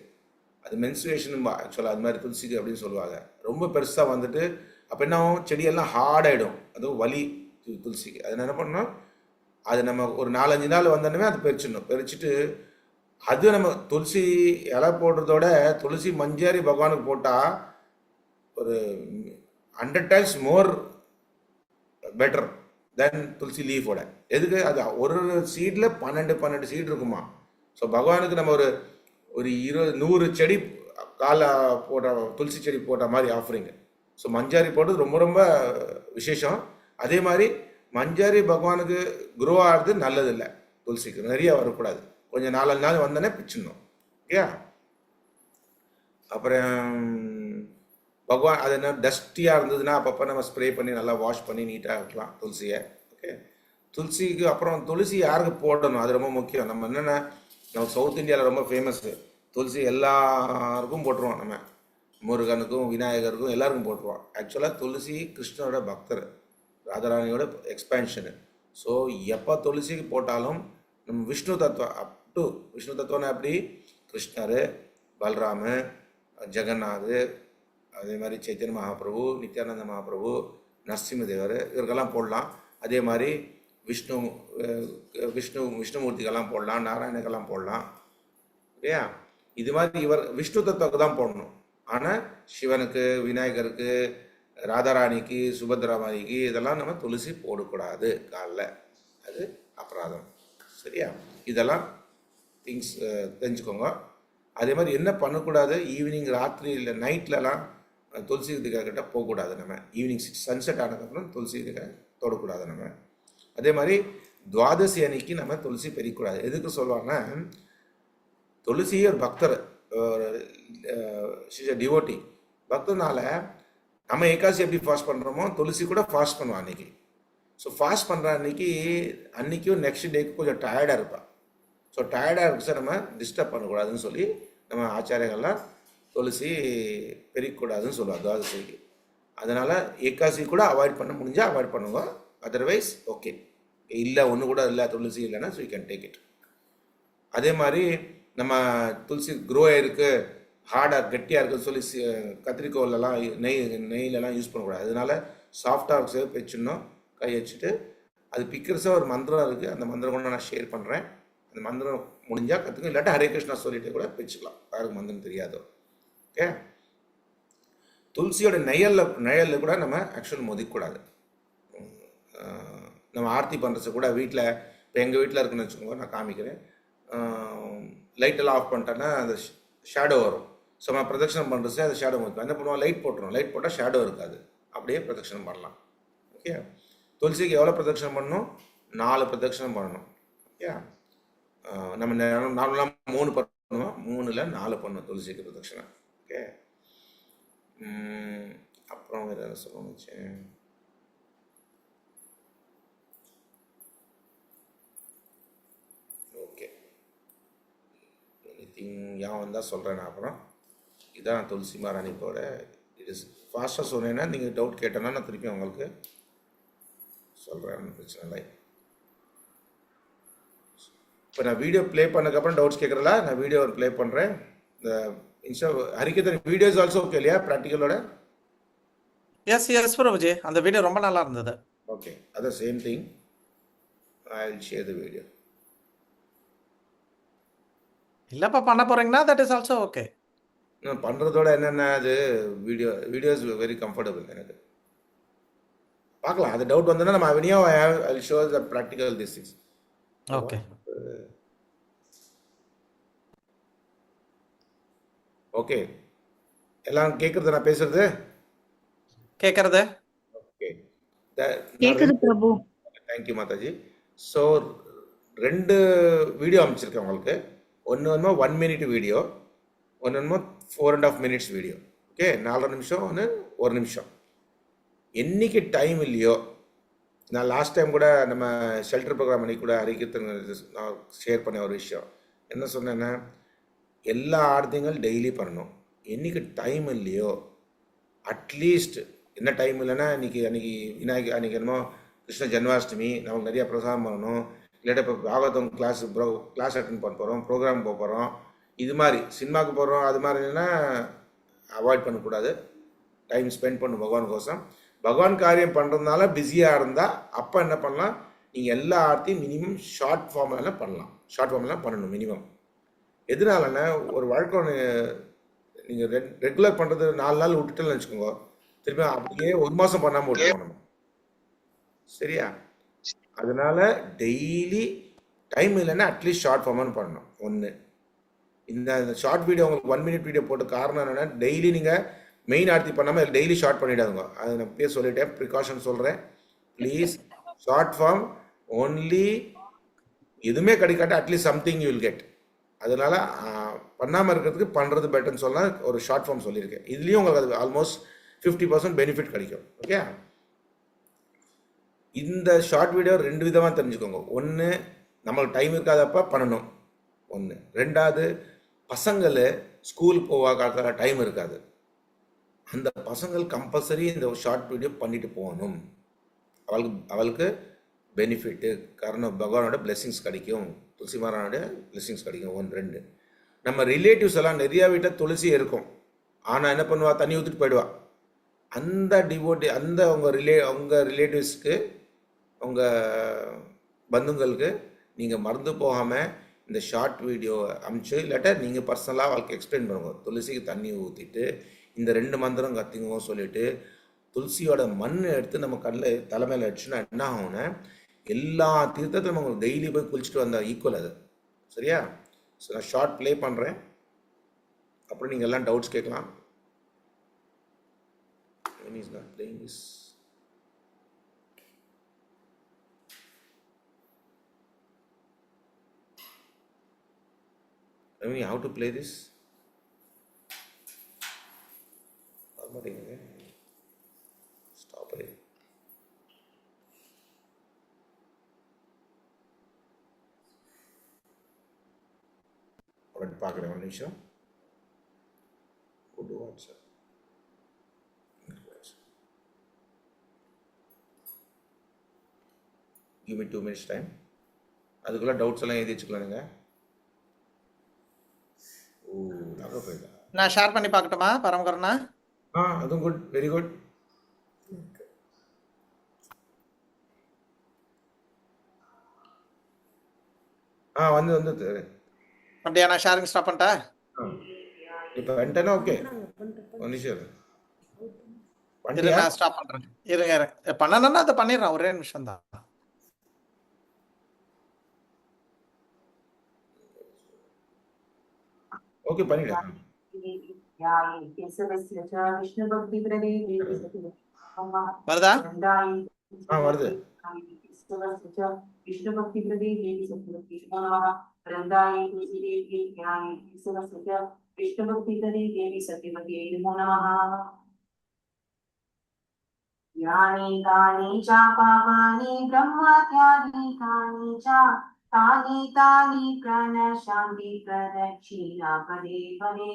அது மென்சுரேஷன் ஆக்சுவலாக அது மாதிரி துளசிக்கு அப்படின்னு சொல்லுவாங்க. ரொம்ப பெருசாக வந்துட்டு அப்போ என்ன ஆகும், செடியெல்லாம் ஹார்ட் ஆகிடும். அதுவும் வலி துளசிக்கு. அது என்ன பண்ணணும், அது நம்ம ஒரு 4-5 நாள் வந்தோடனே அது பறிச்சிடணும். பறிச்சுட்டு அது நம்ம துளசி இலை போடுறதோட துளசி மஞ்சரி பகவானுக்கு போட்டால் ஒரு 100 டைம்ஸ் மோர் பெட்டர் தென் துளசி லீஃபோட. எதுக்கு, அது ஒரு சீடில் 12 சீட் இருக்குமா. ஸோ பகவானுக்கு நம்ம ஒரு ஒரு 100 செடி காலை போட்ட துளசி செடி போட்ட மாதிரி ஆஃபரிங்க. ஸோ மஞ்சாரி போட்டது ரொம்ப ரொம்ப விசேஷம். அதே மாதிரி மஞ்சாரி பகவானுக்கு க்ரோ ஆகிறது நல்லதில்லை. துளசிக்கு நிறைய வரக்கூடாது. கொஞ்சம் 4 நாள் வந்தோடனே பிச்சிடணும். ஓகே. அப்புறம் பகவான் அது என்ன டஸ்டியாக இருந்ததுன்னா அப்பப்போ நம்ம ஸ்ப்ரே பண்ணி நல்லா வாஷ் பண்ணி நீட்டாக இருக்கலாம் துளசியை. ஓகே. துளசிக்கு அப்புறம் துளசி யாருக்கு போடணும் அது ரொம்ப முக்கியம். நம்ம என்னென்ன நம்ம சவுத் இந்தியாவில் ரொம்ப ஃபேமஸ்ஸு துளசி, எல்லாருக்கும் போட்டுருவோம். நம்ம முருகனுக்கும் விநாயகருக்கும் எல்லாருக்கும் போட்டுருவோம். ஆக்சுவலாக துளசி கிருஷ்ணரோட பக்தர், ராதாராணியோட எக்ஸ்பேன்ஷனு. ஸோ எப்போ துளசிக்கு போட்டாலும் நம்ம விஷ்ணு தத்துவம் அப் டு விஷ்ணு தத்துவம்னா எப்படி, கிருஷ்ணர், பல்ராமு, ஜெகநாத், அதே மாதிரி சைத்தன்ய மகாபிரபு, நித்யானந்த மகாபிரபு, நரசிம்மதேவர், இவருக்கெல்லாம் போடலாம். அதே மாதிரி விஷ்ணுமூர்த்திக்கெல்லாம் போடலாம், நாராயணக்கெல்லாம் போடலாம் இல்லையா. இது மாதிரி இவர் விஷ்ணு தத்துவக்கு தான் போடணும். ஆனால் சிவனுக்கு, விநாயகருக்கு, ராதாராணிக்கு, சுபத்ராமாரிக்கு இதெல்லாம் நம்ம துளசி போடக்கூடாது காலில். அது அபராதம். சரியா. இதெல்லாம் திங்ஸ் தெரிஞ்சுக்கோங்க. அதே மாதிரி என்ன பண்ணக்கூடாது, ஈவினிங் ராத்திரி இல்லை நைட்லலாம் துளசி கிட்ட போகக்கூடாது. நம்ம ஈவினிங் சன்செட் ஆனதுக்கப்புறம் துளசி தொடக்கூடாது நம்ம. அதே மாதிரி துவாதசி அன்னைக்கு நம்ம துளசி பெருக்கக்கூடாது. எதுக்கு சொல்லுவாங்கன்னா, துளசியே ஒரு பக்தர், டிவோட்டி பக்தனால நம்ம ஏகாசி எப்படி ஃபாஸ்ட் பண்ணுறோமோ துளசி கூட ஃபாஸ்ட் பண்ணுவான் அன்னைக்கு. ஸோ ஃபாஸ்ட் பண்ணுற அன்னைக்கும் நெக்ஸ்ட் டேக்கு கொஞ்சம் டயர்டாக இருப்பாள். ஸோ டயர்டாக இருக்கு சார், நம்ம டிஸ்டர்ப் பண்ணக்கூடாதுன்னு சொல்லி நம்ம ஆச்சாரியர்கள்லாம் துளசி பெருக்கக்கூடாதுன்னு சொல்லுவாங்க துவாதசிக்கு. அதனால் ஏகாசி கூட அவாய்ட் பண்ண முடிஞ்சால் அவாய்ட் பண்ணுங்க. அதர்வைஸ் ஓகே, இல்லை ஒன்று கூட இல்லை துளசி இல்லைன்னா so you can take it. அதே மாதிரி நம்ம துளசி க்ரோ ஆகிருக்கு, ஹார்டாக கெட்டியாக இருக்குன்னு சொல்லி கத்திரிக்கோலெலாம் நெய்லெலாம் யூஸ் பண்ணக்கூடாது. அதனால சாஃப்டாக இருக்க வச்சிடணும். கை வச்சுட்டு அது பிக்கிறசா ஒரு மந்திரம் இருக்குது, அந்த மந்திரம் கூட நான் ஷேர் பண்ணுறேன். அந்த மந்திரம் முடிஞ்சால் கற்றுக்க, இல்லாட்டா ஹரே கிருஷ்ணா சொல்லிட்டு கூட வச்சுக்கலாம், யாருக்கு மந்திரம் தெரியாதோ. ஓகே. துளசியோட நிழலில் கூட நம்ம ஆக்சுவல் மொதிக்கூடாது. நம்ம ஆர்த்தி பண்ணுறது கூட வீட்டில், இப்போ எங்கள் வீட்டில் இருக்குன்னு வச்சுக்கோங்க, நான் காமிக்கிறேன். லைட்டெல்லாம் ஆஃப் பண்ணிட்டேன்னா அந்த ஷேடோ வரும். ஸோ நம்ம பிரதட்சணம் பண்ணுறது அந்த ஷேடோ மொதிப்போம். என்ன பண்ணுவோம், லைட் போட்டுரும். லைட் போட்டால் ஷேடோ இருக்காது, அப்படியே பிரதட்சணம் பண்ணலாம். ஓகே. துளசிக்கு எவ்வளோ பிரதட்சணம் பண்ணணும், 4 பிரதட்சணம் பண்ணணும். ஓகே. நம்ம நார்மலாக 3 பண்ணுவோம், 3ல் 4 பண்ணணும் துளசிக்கு பிரதட்சணம். ஓகே. அப்புறம் வேறு என்ன சொல்ல வச்சேன், ஓகே எனிதிங் யான் வந்தால் சொல்கிறேன் நான் அப்புறம். இதான் துளசி மகாராணிப்போட இது. ஃபாஸ்ட்டாக சொன்னேன்னா நீங்கள் டவுட் கேட்டேன்னா நான் திருப்பி உங்களுக்கு சொல்கிறேன், பிரச்சனை இல்லை. இப்போ நான் வீடியோ ப்ளே பண்ணதுக்கப்புறம் டவுட்ஸ் கேட்குறல, நான் வீடியோ ப்ளே பண்ணுறேன். இந்த இன்ஸ்டா ஹரிகேதன் வீடியோஸ் ஆல்சோ ஓகே இல்லையா ப்ராக்டிக்கலோட? எஸ் எஸ் பிரபுஜி, அந்த வீடியோ ரொம்ப நல்லா இருந்தது. ஓகே, அதான் same thing. I will share the video. இல்லைப்பா பண்ண போகிறீங்கன்னா தட் இஸ் ஆல்சோ ஓகே. நான் பண்ணுறதோட என்னென்ன அது வீடியோஸ் வெரி கம்ஃபர்டபுள் எனக்கு. பார்க்கலாம், அது டவுட் வந்ததுன்னா நம்ம அவனியோ I will show the practical this things. Okay okay, எல்லாம் கேட்குறது நான் பேசுறது கேட்கறது? ஓகே, கேக்குது பிரபு. தேங்க்யூ மாதாஜி. ஸோ 2 வீடியோ அமைச்சிருக்கேன் உங்களுக்கு. ஒன்று 1 மினிட் வீடியோ, ஒன்று 4.5 மினிட்ஸ் வீடியோ. ஓகே, 4 நிமிஷம், 1 நிமிஷம். என்னைக்கு டைம் இல்லையோ, நான் லாஸ்ட் டைம் கூட நம்ம ஷெல்டர் ப்ரோக்ராம் அன்றைக்கி கூட அறிக்கை நான் ஷேர் பண்ண ஒரு விஷயம் என்ன சொன்னேன்னா, எல்லா ஆர்த்திங்களும் டெய்லி பண்ணணும். என்றைக்கு டைம் இல்லையோ அட்லீஸ்ட் என்ன டைம் இல்லைன்னா அன்றைக்கி விநாயகர் அன்றைக்கி என்னமோ கிருஷ்ண ஜென்மாஷ்டமி நமக்கு நிறையா பிரசாதம் பண்ணணும், இல்லாட்டா இப்போ பாகவதம் கிளாஸ் அட்டன் பண்ண போகிறோம், ப்ரோக்ராம் போக போகிறோம், இது மாதிரி சினிமாவுக்கு போகிறோம், அது மாதிரினா அவாய்ட் பண்ணக்கூடாது. டைம் ஸ்பெண்ட் பண்ணும் பகவானுக்கோசம். பகவான் காரியம் பண்ணுறதுனால பிஸியாக இருந்தால் அப்போ என்ன பண்ணலாம், நீங்கள் எல்லா ஆர்த்தியும் மினிமம் ஷார்ட் ஃபார்ம்லாம் பண்ணலாம். ஷார்ட் ஃபார்ம்லாம் பண்ணணும் மினிமம். எதனாலன்னா ஒரு வழக்கம் நீங்கள் ரெகுலர் பண்ணுறது 4 நாள் விட்டுட்டுன்னு வச்சுக்கோங்க, திரும்ப அப்படியே 1 மாதம் பண்ணாமல் விட்டுருவோம் நம்ம. சரியா? அதனால டெய்லி டைம் இல்லைன்னா அட்லீஸ்ட் ஷார்ட் ஃபார்மானு பண்ணணும். ஒன்று இந்த ஷார்ட் வீடியோ உங்களுக்கு 1 மினிட் வீடியோ போட்ட காரணம் என்னென்னா, டெய்லி நீங்கள் மெயின் ஆர்த்தி பண்ணாமல் டெய்லி ஷார்ட் பண்ணிவிடாதுங்க. அது நான் பேர் சொல்லிட்டேன், ப்ரிகாஷன் சொல்கிறேன். Please short form only. எதுவுமே கிடைக்காட்ட at least something you will get. அதனால் பண்ணாமல் இருக்கிறதுக்கு பண்ணுறது பெட்டர்னு சொல்லலாம். ஒரு ஷார்ட் ஃபார்ம் சொல்லியிருக்கேன். இதுலேயும் உங்களுக்கு அது ஆல்மோஸ்ட் 50% பெனிஃபிட் கிடைக்கும். ஓகே, இந்த ஷார்ட் வீடியோ 2 விதமாக தெரிஞ்சுக்கோங்க. ஒன்று, நம்மளுக்கு டைம் இருக்காதப்ப பண்ணணும். ஒன்று. 2வது, பசங்களை ஸ்கூலுக்கு போவாக்காத டைம் இருக்காது, அந்த பசங்கள் கம்பல்சரி இந்த ஷார்ட் வீடியோ பண்ணிட்டு போகணும். அவளுக்கு பெனிஃபிட்டு. காரணம் பகவானோட பிளெஸிங்ஸ் கிடைக்கும், துளசி மாரானோட பிளெஸிங்ஸ் கிடைக்கும். 1. 2, நம்ம ரிலேட்டிவ்ஸ் எல்லாம் நிறையா வீட்டில் துளசி இருக்கும், ஆனால் என்ன பண்ணுவா, தண்ணி ஊற்றிட்டு போயிடுவா. அந்த டிவோட்டி அந்த உங்கள் ரிலேட்டிவ்ஸ்க்கு உங்கள் பந்துங்களுக்கு நீங்கள் மறந்து போகாமல் இந்த ஷார்ட் வீடியோ அனுப்பிச்சு, இல்லாட்டா நீங்கள் பர்சனலாக அவளுக்கு எக்ஸ்பிளைன் பண்ணுங்க. துளசிக்கு தண்ணி ஊற்றிட்டு இந்த 2 மந்திரம் கத்திங்க சொல்லிவிட்டு, துளசியோட மண் எடுத்து நம்ம கண்ணில் தலைமையில் வச்சுன்னா என்ன ஆகும்னா, எல்லா தீர்த்தத்திலும் உங்களுக்கு டெய்லி போய் குளிச்சுட்டு வந்தால் ஈக்குவல் அது. சரியா? ஸோ நான் ஷார்ட் ப்ளே பண்ணுறேன், அப்புறம் நீங்கள் எல்லாம் டவுட்ஸ் கேட்கலாம். When is not playing this? I mean, how to play this? Stop it. உடனே பார்க்குறேன், 1 நிமிஷம். Go to WhatsApp. Give me 2 minutes time. அதுக்குள்ள டவுட்ஸ் எல்லாம் எழுதி வச்சுக்கலாம். நீங்கள் போயிடா, நான் ஷேர் பண்ணி பார்க்கட்டுமா பரமகரண்ணா? அதுவும் குட், வெரி குட். வந்து அப்படியா? நான் ஷேரிங் ஸ்டாப் பண்ணிட்டா? இப்போ வந்துட்டேன்னா ஓகே. 1 நிமிஷம் நான் ஸ்டாப் பண்ணுறேன். இருங்க பண்ணணும்னா அதை பண்ணிடுறேன், ஒரே நிமிஷம் தான். ஓகே, பண்ணிடுறேன். வருதா? வருது. विष्णु भक्ति प्रदे देवी सत्यवती नमः। वृंदाय तुलसी देवी ज्ञानी विश्वस्य विष्णु भक्ति प्रदे देवी सत्यवती नमो नमः। यानि कानि च पापानि ब्रह्मत्यादीकानि च तानि तानि प्रणश्यन्ति प्रदक्षिणा पदे पदे।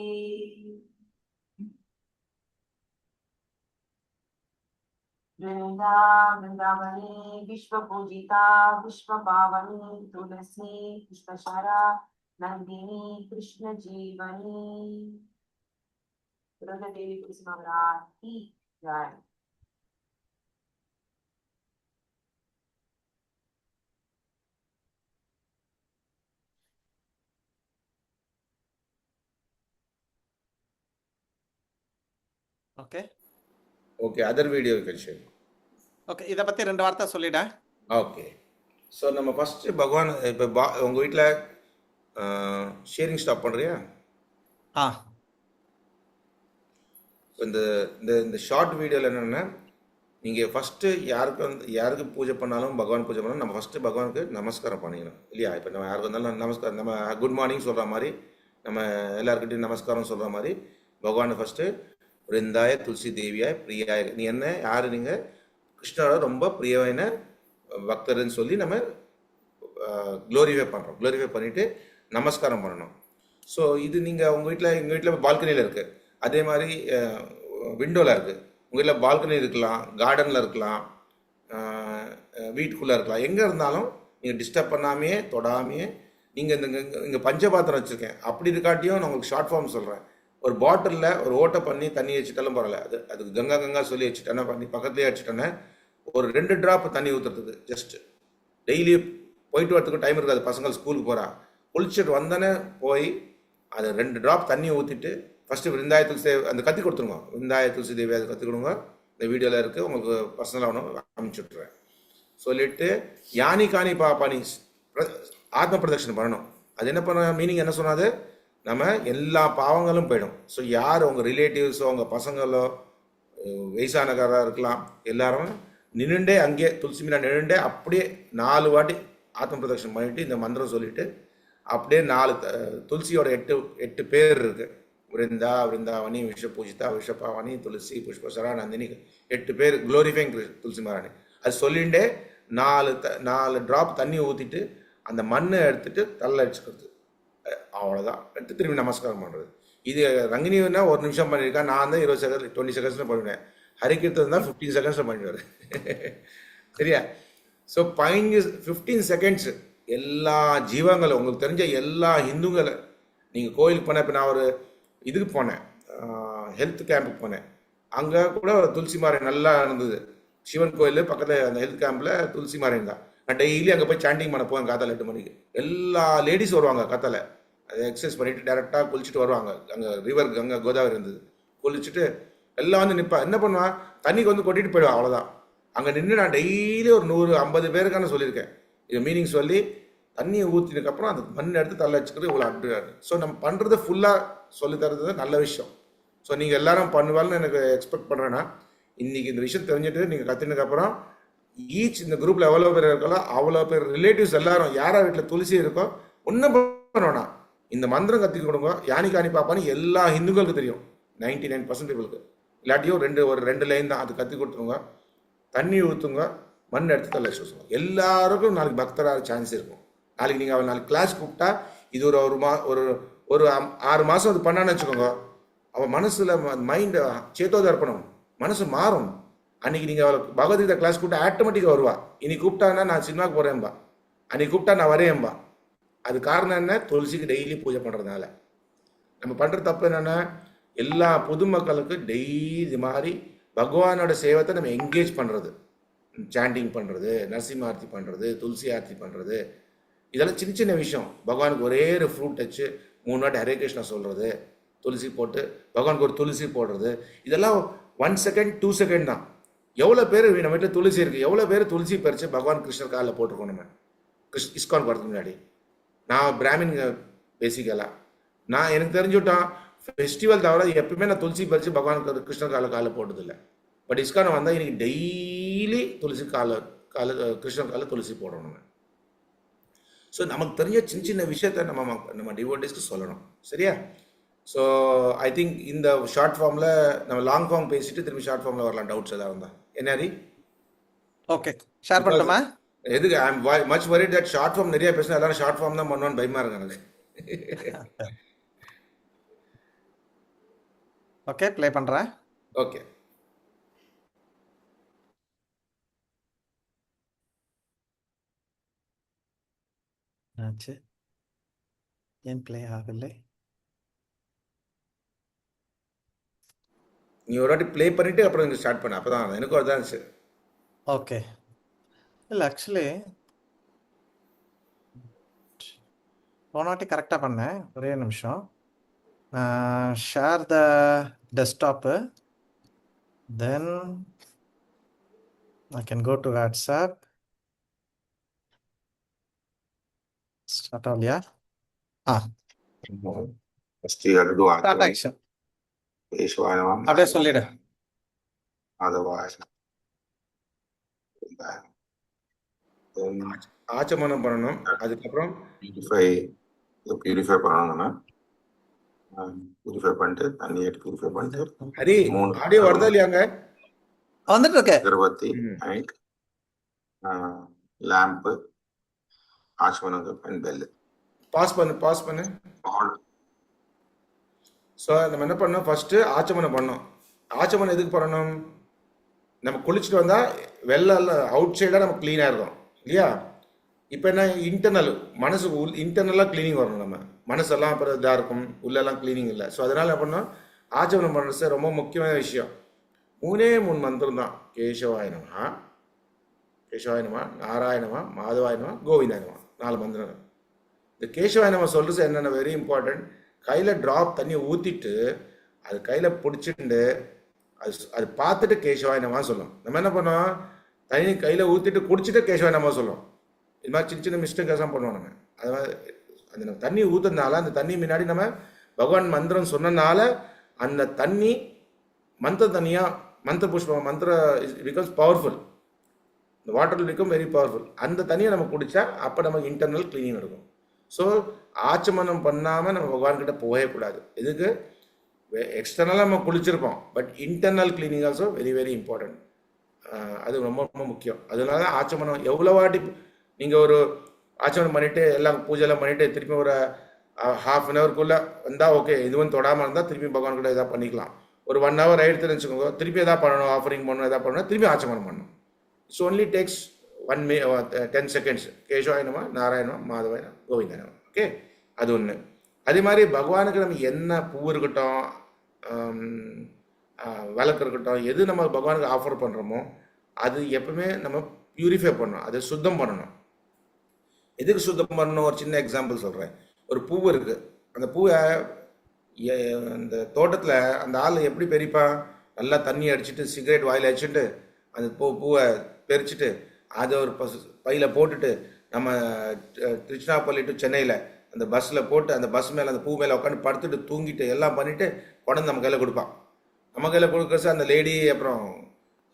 वृंदावने विश्व पूजिता विश्व पावनी तुलसी पुष्पशरा नंदिनी कृष्ण जीवनी। देवी तुलसी महाराज की जय। ஓகே ஓகே, அதர் வீடியோ கன்ஷன். ஓகே, இதை பற்றி 2 வார்த்தை சொல்லிட்டேன். ஓகே, ஸோ நம்ம ஃபஸ்ட்டு பகவான் இப்போ உங்கள் வீட்டில் ஷேரிங் ஸ்டாப் பண்ணுறியா? இந்த இந்த ஷார்ட் வீடியோவில் என்னென்னா, நீங்கள் ஃபஸ்ட்டு யாருக்கு பூஜை பண்ணாலும் பகவான் பூஜை பண்ணாலும் நம்ம ஃபஸ்ட்டு பகவானுக்கு நமஸ்காரம் பண்ணிக்கணும் இல்லையா? இப்போ நம்ம யாருக்கு வந்தாலும் நமஸ்காரம், நம்ம குட் மார்னிங் சொல்கிற மாதிரி, நம்ம எல்லாருக்கிட்டையும் நமஸ்காரம் சொல்கிற மாதிரி பகவானை ஃபஸ்ட்டு விருந்தாய துளசி தேவியாய் பிரியாய, நீ என்ன யார், நீங்கள் கிருஷ்ணரோட ரொம்ப பிரியமான பக்தர்ன்னு சொல்லி நம்ம க்ளோரிஃபை பண்ணுறோம். க்ளோரிஃபை பண்ணிவிட்டு நமஸ்காரம் பண்ணணும். ஸோ இது நீங்கள் உங்கள் வீட்டில் எங்கள் வீட்டில் பால்கனியில் இருக்குது, அதே மாதிரி விண்டோவில் இருக்குது. உங்கள் வீட்டில் பால்கனி இருக்கலாம், கார்டனில் இருக்கலாம், வீட்டுக்குள்ளே இருக்கலாம். எங்கே இருந்தாலும் நீங்கள் டிஸ்டர்ப் பண்ணாமையே தொடாமையே நீங்கள் இங்கே பஞ்சபாத்திரம் வச்சுருக்கேன் அப்படி இருக்காட்டியும் நான் உங்களுக்கு ஷார்ட் ஃபார்ம் சொல்கிறேன். ஒரு பாட்டிலில் ஒரு ஓட்டை பண்ணி தண்ணி வச்சுட்டாலும் பரவாயில்ல, அதுக்கு கங்கா சொல்லி வச்சுட்டேன்னா பண்ணி பக்கத்துலேயே வச்சுட்டேன்னா ஒரு 2 ட்ராப் தண்ணி ஊற்றுறதுக்கு ஜஸ்ட் டெய்லி போயிட்டு வரதுக்கு டைம் இருக்காது. பசங்கள் ஸ்கூலுக்கு போகிறா, குளிச்சுட்டு வந்தோன்னே போய் அதை 2 ட்ராப் தண்ணி ஊற்றிட்டு ஃபஸ்ட்டு விருந்தாய துளசி தேவி அந்த கற்றுக் கொடுத்துருங்க. விருந்தாய துளசி தேவி அதை கற்றுக் கொடுங்க. இந்த வீடியோவில் இருக்குது, உங்களுக்கு பர்சனலாக ஒன்று அனுப்பிச்சுட்றேன். சொல்லிவிட்டு யானி காணி பாப்பானி ஆத்ம பிரதட்சணை பண்ணணும். அது என்ன பண்ண மீனிங் என்ன சொன்னாது, நம்ம எல்லா பாவங்களும் போயிடும். ஸோ யார் உங்கள் ரிலேட்டிவ்ஸோ உங்கள் பசங்களோ வயசானக்காராக இருக்கலாம், எல்லாரும் நின்றுண்டே அங்கேயே துளசி மீனா நின்றுண்டே அப்படியே 4 வாட்டி ஆத்ம பிரதட்சணம் பண்ணிட்டு இந்த மந்திரம் சொல்லிட்டு அப்படியே 4 துளசியோட 8 பேர் இருக்கு. விருந்தா, விருந்தாவணி, விஷபூஜிதா, விஷபாவணி, துளசி, புஷ்பசரா, நந்தினி, 8 பேர் குளோரிஃபைங் துளசி மகாராணி. அது சொல்லிண்டே 4 ட்ராப் தண்ணி ஊற்றிட்டு அந்த மண்ணை எடுத்துட்டு தள்ள அடிச்சுக்கிறது. அவ்வளோதான். எடுத்து திரும்பி நமஸ்காரம் பண்ணுறது. இது ரங்கினின்னா 1 நிமிஷம் பண்ணியிருக்கா, நான் தான் 20 செகண்ட் 20 செகண்ட்ஸில் பண்ணுவேன். ஹரிகீர்த்தன் தான் 15 செகண்ட்ஸில் பண்ணிடுவார். சரியா? ஸோ 15 செகண்ட்ஸ் எல்லா ஜீவங்களும் உங்களுக்கு தெரிஞ்ச எல்லா ஹிந்துங்களை நீங்கள் கோயிலுக்கு போனேன். இப்போ நான் ஒரு இதுக்கு போனேன், ஹெல்த் கேம்புக்கு போனேன். அங்கே கூட ஒரு துளசி மாரை நல்லா இருந்தது. சிவன் கோயில் பக்கத்தில் அந்த ஹெல்த் கேம்பில் துளசி மாரை இருந்தால் நான் டெய்லி அங்கே போய் சாண்டிங் பண்ண போவேன். காத்தால 8 மணிக்கு எல்லா லேடிஸ் வருவாங்க. காத்தால அதை எக்ஸசைஸ் பண்ணிவிட்டு டேரெக்டாக குளிச்சுட்டு வருவாங்க. அங்கே ரிவர் கங்கை கோதாவரி இருந்தது. குளிச்சுட்டு எல்லாம் வந்து நிற்பா. என்ன பண்ணுவான், தண்ணிக்கு வந்து கொட்டிட்டு போயிடுவான். அவ்வளோதான். அங்கே நின்று நான் டெய்லி ஒரு 150 பேருக்கான சொல்லியிருக்கேன். இது மீனிங் சொல்லி தண்ணியை ஊற்றினதுக்கப்புறம் அந்த மண் எடுத்து தள்ள வச்சுக்கிறது இவ்வளோ அப்டாது. ஸோ நம்ம பண்ணுறது ஃபுல்லாக சொல்லித்தரது நல்ல விஷயம். ஸோ நீங்கள் எல்லாரும் பண்ணுவாள்னு எனக்கு எக்ஸ்பெக்ட் பண்ணுறேன்னா, இன்றைக்கி இந்த விஷயம் தெரிஞ்சுட்டு நீங்கள் கற்றுனதுக்கப்புறம் ஈச் இந்த குரூப்பில் எவ்வளோ பேர் இருக்கலாம் அவ்வளோ பேர் ரிலேட்டிவ்ஸ் எல்லாரும் யாரா வீட்டில் துளசி இருக்கோ ஒன்றும் பண்ண இந்த மந்திரம் கற்றுக்க கொடுங்க. யானி காணி பாப்பான்னு எல்லா ஹிந்துக்களுக்கு தெரியும், 99% பீப்புளுக்கு. இல்லாட்டியும் ஒரு 2 லைன் தான், அது கற்றுக் கொடுத்துருங்க. தண்ணி ஊற்றுங்க, மண் எடுத்து தள்ள வச்சுருங்க. எல்லாருக்கும் நாளைக்கு பக்தராக சான்ஸ் இருக்கும். நாளைக்கு நீங்கள் அவள் நாளைக்கு கிளாஸ் கூப்பிட்டா இது ஒரு 6 மாதம் அது பண்ணான்னு வச்சுக்கோங்க. அவள் மனசில் மைண்டு சேத்தோதர்ப்பணம் மனசு மாறும். அன்றைக்கி நீங்கள் அவளுக்கு பகவத்கீதா கிளாஸ் கூப்பிட்டா ஆட்டோமேட்டிக்காக வருவா. இன்னைக்கு கூப்பிட்டான்னா நான் சினிமாவுக்கு போகிறேன்பா, அன்றைக்கி கூப்பிட்டா நான் வரேன்பா. அது காரணம் என்ன, துளசிக்கு டெய்லி பூஜை பண்ணுறதுனால. நம்ம பண்ணுற தப்பு என்னென்னா, எல்லா பொதுமக்களுக்கு டெய்லி இது மாதிரி பகவானோட சேவத்தை நம்ம என்கேஜ் பண்ணுறது, சாண்டிங் பண்ணுறது, நரசிம்ம ஆர்த்தி பண்ணுறது, துளசி ஆர்த்தி பண்ணுறது, இதெல்லாம் சின்ன சின்ன விஷயம். பகவானுக்கு ஒரே ஒரு ஃப்ரூட் வச்சு 3 வாட்டி ஹரே கிருஷ்ணா சொல்கிறது, துளசி போட்டு பகவானுக்கு ஒரு துளசி போடுறது, இதெல்லாம் 1 செகண்ட் 2 செகண்ட் தான். எவ்வளோ பேர் நம்ம வீட்டில் துளசி இருக்குது, எவ்வளோ பேர் துளசி பறித்து பகவான் கிருஷ்ணர் காலில் போட்டிருக்கோம். நம்ம இஸ்கான் போகிறதுக்கு முன்னாடி நான் பிராமின் பேசிக்கலாம், நான் எனக்கு தெரிஞ்சுட்டான் ஃபெஸ்டிவல் தவிர எப்பவுமே நான் துளசி பறித்து பகவான் கிருஷ்ணர் காலில் போட்டதில்லை. பட் இஸ்கானை வந்தால் இன்னைக்கு டெய்லி துளசி கிருஷ்ணர் காலில் துளசி போடணும். ஸோ நமக்கு தெரிஞ்ச சின்ன சின்ன விஷயத்த நம்ம டிவோட்டிஸ்க்கு சொல்லணும். சரியா? ஸோ ஐ திங்க் இந்த ஷார்ட் ஃபார்மில் நம்ம லாங் ஃபார்ம் பேசிட்டு திரும்பி ஷார்ட் ஃபார்மில் வரலாம். டவுட்ஸ் ஏதாவது இருந்தால் என்ன ஹரி? ஓகே, ஷேர் பண்ணட்டுமா? எதுக்கு I am much worried that short form நிறைய பேசினா எல்லாரும் ஷார்ட் ஃபார்ம் தான் பண்ணுவான்னு பயமா இருக்கு எனக்கு. ஓகே, ப்ளே பண்ணுறேன். ஓகே, ஆச்சு, ஏன் ப்ளே ஆகலை? நீ ஒரு வாட்டி ப்ளே பண்ணிட்டு அப்புறம் இங்கே ஸ்டார்ட் பண்ண, அப்பதான் எனக்கு அதுதான் இருந்துச்சு. ஓகே, இல்லை ஆக்சுவலி போன வாட்டி கரெக்டாக பண்ணேன். ஒரே நிமிஷம். Share the desktop, then I can go to WhatsApp. Start all, yeah? First you have to do Start action. Vishwanam. அப்படியே சொல்லிடு. Otherwise, then ஆச்சமனம் பண்ணணும். அதுக்கப்புறம் purify பண்ணணும்னா purify பண்ணிட்டு தண்ணி எடுத்து purify பண்ணிட்டு ஹரி ஆடியோ வருதா இல்லையாங்க? வந்துட்டு இருக்கு. Agarbatti and lamp, achamanam and bell. Pass பண்ணு. ஸோ நம்ம என்ன பண்ணோம், ஃபஸ்ட்டு ஆச்சமனம் பண்ணோம். ஆச்சமனம் எதுக்கு பண்ணணும்? நம்ம குளிச்சுட்டு வந்தால் வெளில அவுட் சைடாக நம்ம க்ளீனாக இருக்கும் இல்லையா? இப்போ என்ன, இன்டர்னல் மனசு இன்டர்னலாக க்ளீனிங் வரணும். நம்ம மனசெல்லாம் அப்புறம் இதாக இருக்கும், உள்ளெல்லாம் க்ளீனிங் இல்லை. ஸோ அதனால் என்ன பண்ணோம், ஆச்சமனம் பண்ணுறது ரொம்ப முக்கியமான விஷயம். 3 மந்திரம் தான். கேசவாய நமஹ, கேசவாய நமஹ, நாராயண நமஹ, மாதவாய நமஹ, கோவிந்தாய நமஹ. 4 மந்திரம். இந்த கேசவாய நமஹ சொல்கிறது என்னென்ன வெரி இம்பார்ட்டன்ட். கையில் ட்ராப் தண்ணியை ஊற்றிட்டு அது கையில் பிடிச்சிட்டு அது பார்த்துட்டு கேசவாய நமஹ சொல்லணும். நம்ம என்ன பண்ணோம், தண்ணி கையில் ஊற்றிட்டு குடிச்சிட்டு கேசவாய நமஹ சொல்லணும். இது மாதிரி சின்ன சின்ன மிஸ்டேக்ஸ் தான் பண்ணுவோம் நம்ம. அது மாதிரி அந்த நம்ம தண்ணி ஊற்றுறதுனால, அந்த தண்ணி முன்னாடி நம்ம பகவான் மந்திரம் சொன்னனால அந்த தண்ணி மந்திர தண்ணியாக மந்திர புஷ்பம் மந்திர பிகம்ஸ் பவர்ஃபுல். இந்த water will become very powerful. அந்த தண்ணியை நம்ம குடித்தா அப்போ நம்ம இன்டர்னல் க்ளீனிங் நடக்கும். ஸோ ஆச்சமனம் பண்ணாமல் நம்ம பகவான்கிட்ட போகவே கூடாது. இதுக்கு எக்ஸ்டர்னலாக நம்ம குளிச்சிருப்போம், but internal cleaning also very very important. அது ரொம்ப ரொம்ப முக்கியம். அதனால ஆச்சமனம் எவ்வளோ வாட்டி நீங்கள் ஒரு ஆச்சமனம் பண்ணிவிட்டு எல்லாம் பூஜைலாம் பண்ணிவிட்டு திருப்பி ஒரு ½ an hourக்குள்ளே வந்தால் ஓகே, இதுவும் தொடாமல் இருந்தால் திருப்பி பகவான்கிட்ட எதாவது பண்ணிக்கலாம். ஒரு 1 hour ஆகிடுத்துன்னு வச்சுக்கோங்க, திருப்பி எதாவது பண்ணணும், ஆஃபரிங் பண்ணணும், எதாவது பண்ணணும், திருப்பி ஆச்சமனம் பண்ணணும். It's only takes 10 seconds. கேசவாய நமஹ, நாராயண நமஹ, மாதவாய நமஹ, கோவிந்தாய நமஹ. ஓகே, அது ஒன்று. அதே மாதிரி பகவானுக்கு நம்ம என்ன பூ இருக்கட்டும், விளக்கு இருக்கட்டும், எது நம்ம பகவானுக்கு ஆஃபர் பண்ணுறோமோ அது எப்பவுமே நம்ம பியூரிஃபை பண்ணணும், அதை சுத்தம் பண்ணணும். எதுக்கு சுத்தம் பண்ணணும்? ஒரு சின்ன எக்ஸாம்பிள் சொல்கிறேன். ஒரு பூ இருக்குது, அந்த பூவை அந்த தோட்டத்தில் அந்த ஆள் எப்படி பெரிப்பான், நல்லா தண்ணி அடிச்சுட்டு சிகரெட் வாயில் அடிச்சுட்டு அந்த பூவை பெரிச்சிட்டு அதை ஒரு பையில் போட்டுட்டு நம்ம திருச்சினாப்பள்ளி டு சென்னையில் அந்த பஸ்ஸில் போட்டு அந்த பஸ் மேலே அந்த பூ மேலே உட்காந்து படுத்துட்டு தூங்கிட்டு எல்லாம் பண்ணிவிட்டு கொண்டு நம்ம கையில் கொடுப்பான். நம்ம கையில் கொடுக்குறது அந்த லேடி அப்புறம்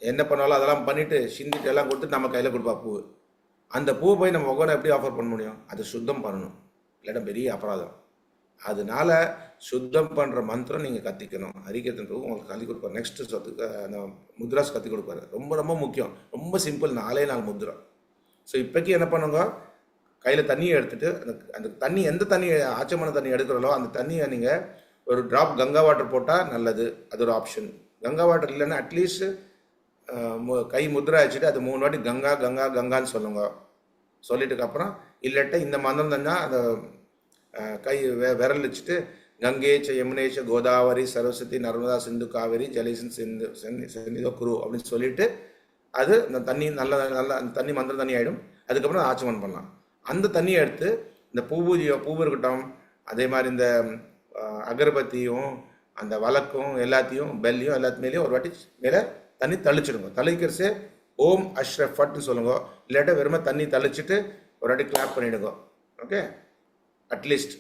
என்ன பண்ணாலும் அதெல்லாம் பண்ணிவிட்டு சிந்திட்டு எல்லாம் கொடுத்துட்டு நம்ம கையில் கொடுப்பா பூ. அந்த பூவை போய் நம்ம பகவானை எப்படி ஆஃபர் பண்ண முடியும்? அதை சுத்தம் பண்ணணும், இல்லாட்டா பெரிய அபராதம். அதனால சுத்தம் பண்ணுற மந்திரம் நீங்கள் கற்றுக்கணும். ஹரிகீர்த்தன் உங்களுக்கு கற்றுக் கொடுப்பார். நெக்ஸ்ட்டு அந்த முத்ராஸ் கற்றுக் கொடுப்பாரு. ரொம்ப ரொம்ப முக்கியம், ரொம்ப சிம்பிள், 4 முத்ரா. ஸோ இப்போக்கி என்ன பண்ணுங்க, கையில் தண்ணியை எடுத்துகிட்டு அந்த தண்ணி எந்த தண்ணி ஆச்சமான தண்ணி எடுக்கிறோளோ அந்த தண்ணியை நீங்கள் ஒரு ட்ராப் கங்கா வாட்டர் போட்டால் நல்லது. அது ஒரு ஆப்ஷன். கங்கா வாட்டர் இல்லைன்னா அட்லீஸ்ட் கை முத்ரா வச்சுட்டு அது 3 வாட்டி கங்கா கங்கா கங்கான்னு சொல்லுங்க. சொல்லிட்டுக்கு அப்புறம் இல்லாட்ட இந்த மந்திரம் தான் அந்த கை விரல் வச்சுட்டு கங்கேச்ச யமுனேச்ச கோதாவரி சரஸ்வதி நர்மதா சிந்து காவேரி ஜலேசன் சிந்து குரு அப்படின்னு சொல்லிட்டு அது அந்த தண்ணி நல்ல அந்த தண்ணி மந்திர தண்ணி ஆகிடும். அதுக்கப்புறம் ஆச்சமனம் பண்ணலாம். அந்த தண்ணியை எடுத்து இந்த பூ இருக்கட்டும், அதே மாதிரி இந்த அகர்பத்தியும் அந்த வழக்கும் எல்லாத்தையும் பெல்லையும் எல்லாத்துமேலேயும் ஒரு வாட்டி மேலே தண்ணி தளிச்சிடுங்க. தளிக்கிறசே ஓம் அஷ்ரஃபட்னு சொல்லுங்க. இல்லாட்ட வெறுமை தண்ணி தளிச்சுட்டு ஒரு வாட்டி கிளாப் பண்ணிவிடுங்க. Okay, at least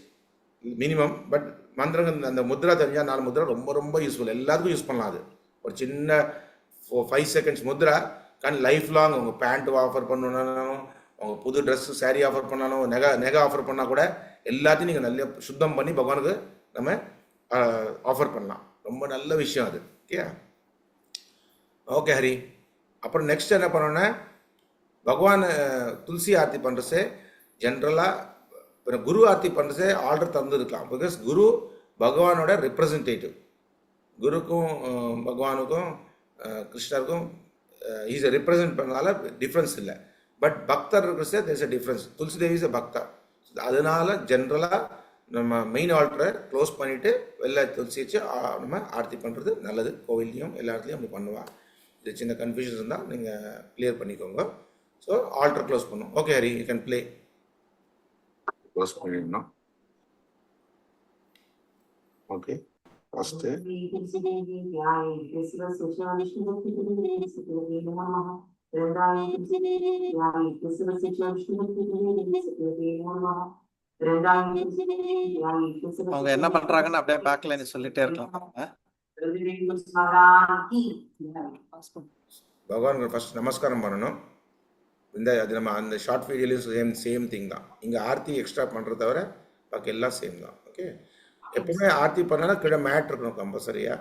minimum. பட் மந்திரங்கள் அந்த முத்ரா தெரிஞ்சால் 4 முத்ரா ரொம்ப ரொம்ப யூஸ்ஃபுல், எல்லாத்துக்கும் யூஸ் பண்ணலாம். அது ஒரு சின்ன 5 seconds முத்ரா కానీ லைஃப் லாங். உங்கள் பேண்ட் ஆஃபர் பண்ணணும், உங்கள் புது ட்ரெஸ்ஸு சாரீ ஆஃபர் பண்ணாலும், நெகை ஆஃபர் பண்ணால் கூட எல்லாத்தையும் நீங்கள் நல்லா சுத்தம் பண்ணி பகவானுக்கு நம்ம ஆஃபர் பண்ணலாம். ரொம்ப நல்ல விஷயம் அது. ஓகே ஹரி. அப்புறம் நெக்ஸ்ட் என்ன பண்ணோன்னா, பகவான் துளசி ஆர்த்தி பண்ணுறசே ஜென்ரலாக குரு ஆர்த்தி பண்ணுறதே ஆர்டர் தந்துருக்கலாம். பிகாஸ் குரு பகவானோட ரெப்ரசன்டேட்டிவ். குருக்கும் பகவானுக்கும் கிருஷ்ணருக்கும் இஸ் ரெப்ரசன்ட் பண்ணனால டிஃப்ரென்ஸ் இல்லை. பட் பக்தர் இருக்கிறதே there's a difference. Tulsi Devi is a bhakta. அதனால ஜென்ரலாக நம்ம மெயின் ஆல்டரை க்ளோஸ் பண்ணிவிட்டு வெளில துளசி வச்சு நம்ம ஆர்த்தி பண்ணுறது நல்லது. கோவில்லையும் எல்லா இடத்துலையும் அப்படி பண்ணுவாள். இது சின்ன கன்ஃபியூஷன் இருந்தால் நீங்கள் கிளியர் பண்ணிக்கோங்க. ஸோ ஆல்டர் க்ளோஸ் பண்ணும். Okay Hari, you can play. Close பண்ணிடணும். ஓகே, ஃபஸ்ட்டு அவங்க என்ன பண்றாங்கன்னு அப்படியே பேக்ல நீ சொல்லிட்டே இருக்கலாம். பகவானுக்கு ஃபர்ஸ்ட் நமஸ்காரம் பண்ணணும். அது நம்ம அந்த ஷார்ட் வீடியோலையும் சேம் திங் தான். இங்கே ஆர்த்தி எக்ஸ்ட்ரா பண்ணுறத தவிர பாக்கி எல்லாம் சேம் தான். ஓகே, எப்பவுமே ஆர்த்தி பண்ணாலும் கீழே மேட் இருக்கணும் கம்பல்சரியா.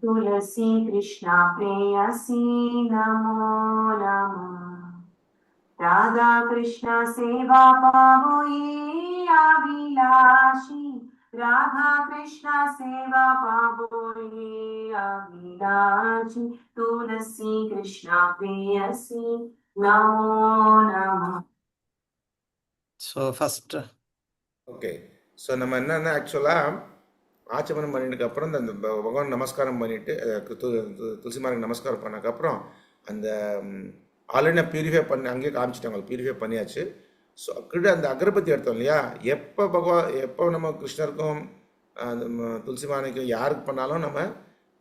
तुलसी कृष्णा प्रेयसी नमो नमः। राधा कृष्ण सेवा पावो ये अभिलाषी राधा कृष्ण सेवा पावो ये अभिलाषी तुलसी कृष्ण प्रेयसी नमो नमः ஸோ ஃபர்ஸ்ட் ஓகே. ஸோ நம்ம என்னென்னா ஆக்சுவலாக ஆச்சமனம் பண்ணிட்டு அப்புறம் அந்த பகவான் நமஸ்காரம் பண்ணிட்டு துளசிமாருக்கு நமஸ்காரம் பண்ணதுக்கப்புறம் அந்த ஆல்ரெடி நான் பியூரிஃபை பண்ணி அங்கேயே காமிச்சிட்டாங்க, பியூரிஃபை பண்ணியாச்சு. ஸோ கிட்ட அந்த அகரபத்தி எடுத்தோம் இல்லையா, எப்போ நம்ம கிருஷ்ணருக்கும் துளசிமானுக்கும் யாருக்கு பண்ணாலும் நம்ம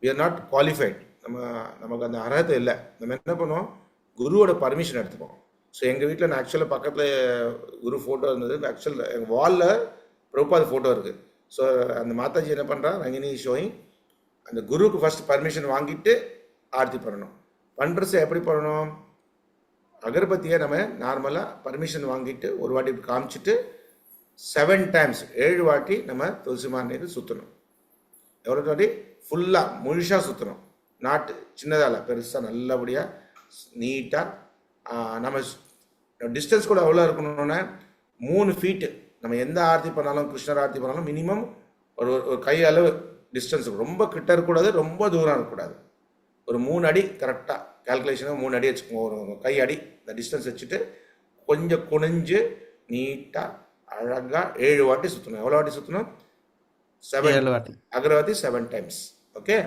வி ஆர் நாட் குவாலிஃபைட், நமக்கு அந்த அர்ஹத்தை இல்லை. நம்ம என்ன பண்ணுவோம், குருவோட பர்மிஷன் எடுத்துப்போம். ஸோ எங்கள் வீட்டில் நான் ஆக்சுவலாக பக்கத்தில் குரு ஃபோட்டோ இருந்தது. ஆக்சுவலாக எங்கள் வாலில் பிரபுபாத் ஃபோட்டோ இருக்குது. ஸோ அந்த மாதாஜி என்ன பண்ணுறா, ரங்கினி ஷோயிங் அந்த குருவுக்கு ஃபர்ஸ்ட் பர்மிஷன் வாங்கிட்டு ஆர்த்தி பண்ணணும். பண்ணுறது எப்படி பண்ணணும், அகர்பத்தியை நம்ம நார்மலாக பர்மிஷன் வாங்கிட்டு ஒரு வாட்டி காமிச்சிட்டு 7 times 7 வாட்டி நம்ம துளசி மாலையை சுற்றணும். எவ்வளோ வாட்டி ஃபுல்லாக முழுசாக சுற்றணும், நாட்டு சின்னதாக இல்லை, பெருசாக நல்லபடியாக நீட்டாக. நம்ம டிஸ்டன்ஸ் கூட எவ்வளோ இருக்கணும்னா 3 feet. நம்ம எந்த ஆர்த்தி பண்ணாலும் கிருஷ்ணர் ஆர்த்தி பண்ணாலும் மினிமம் ஒரு கை அளவு டிஸ்டன்ஸ், ரொம்ப கிட்ட இருக்கக்கூடாது, ரொம்ப தூரம் இருக்கக்கூடாது. ஒரு 3 அடி கரெக்டாக கால்குலேஷனாக 3 அடி வச்சுக்கோங்க, ஒரு கை அடி இந்த டிஸ்டன்ஸ் வச்சுட்டு கொஞ்சம் குனிஞ்சு நீட்டாக அழகாக 7 வாட்டி சுற்றணும். எவ்வளோ வாட்டி சுற்றணும், 7 வாட்டி அகரவாத்தி 7 times. Okay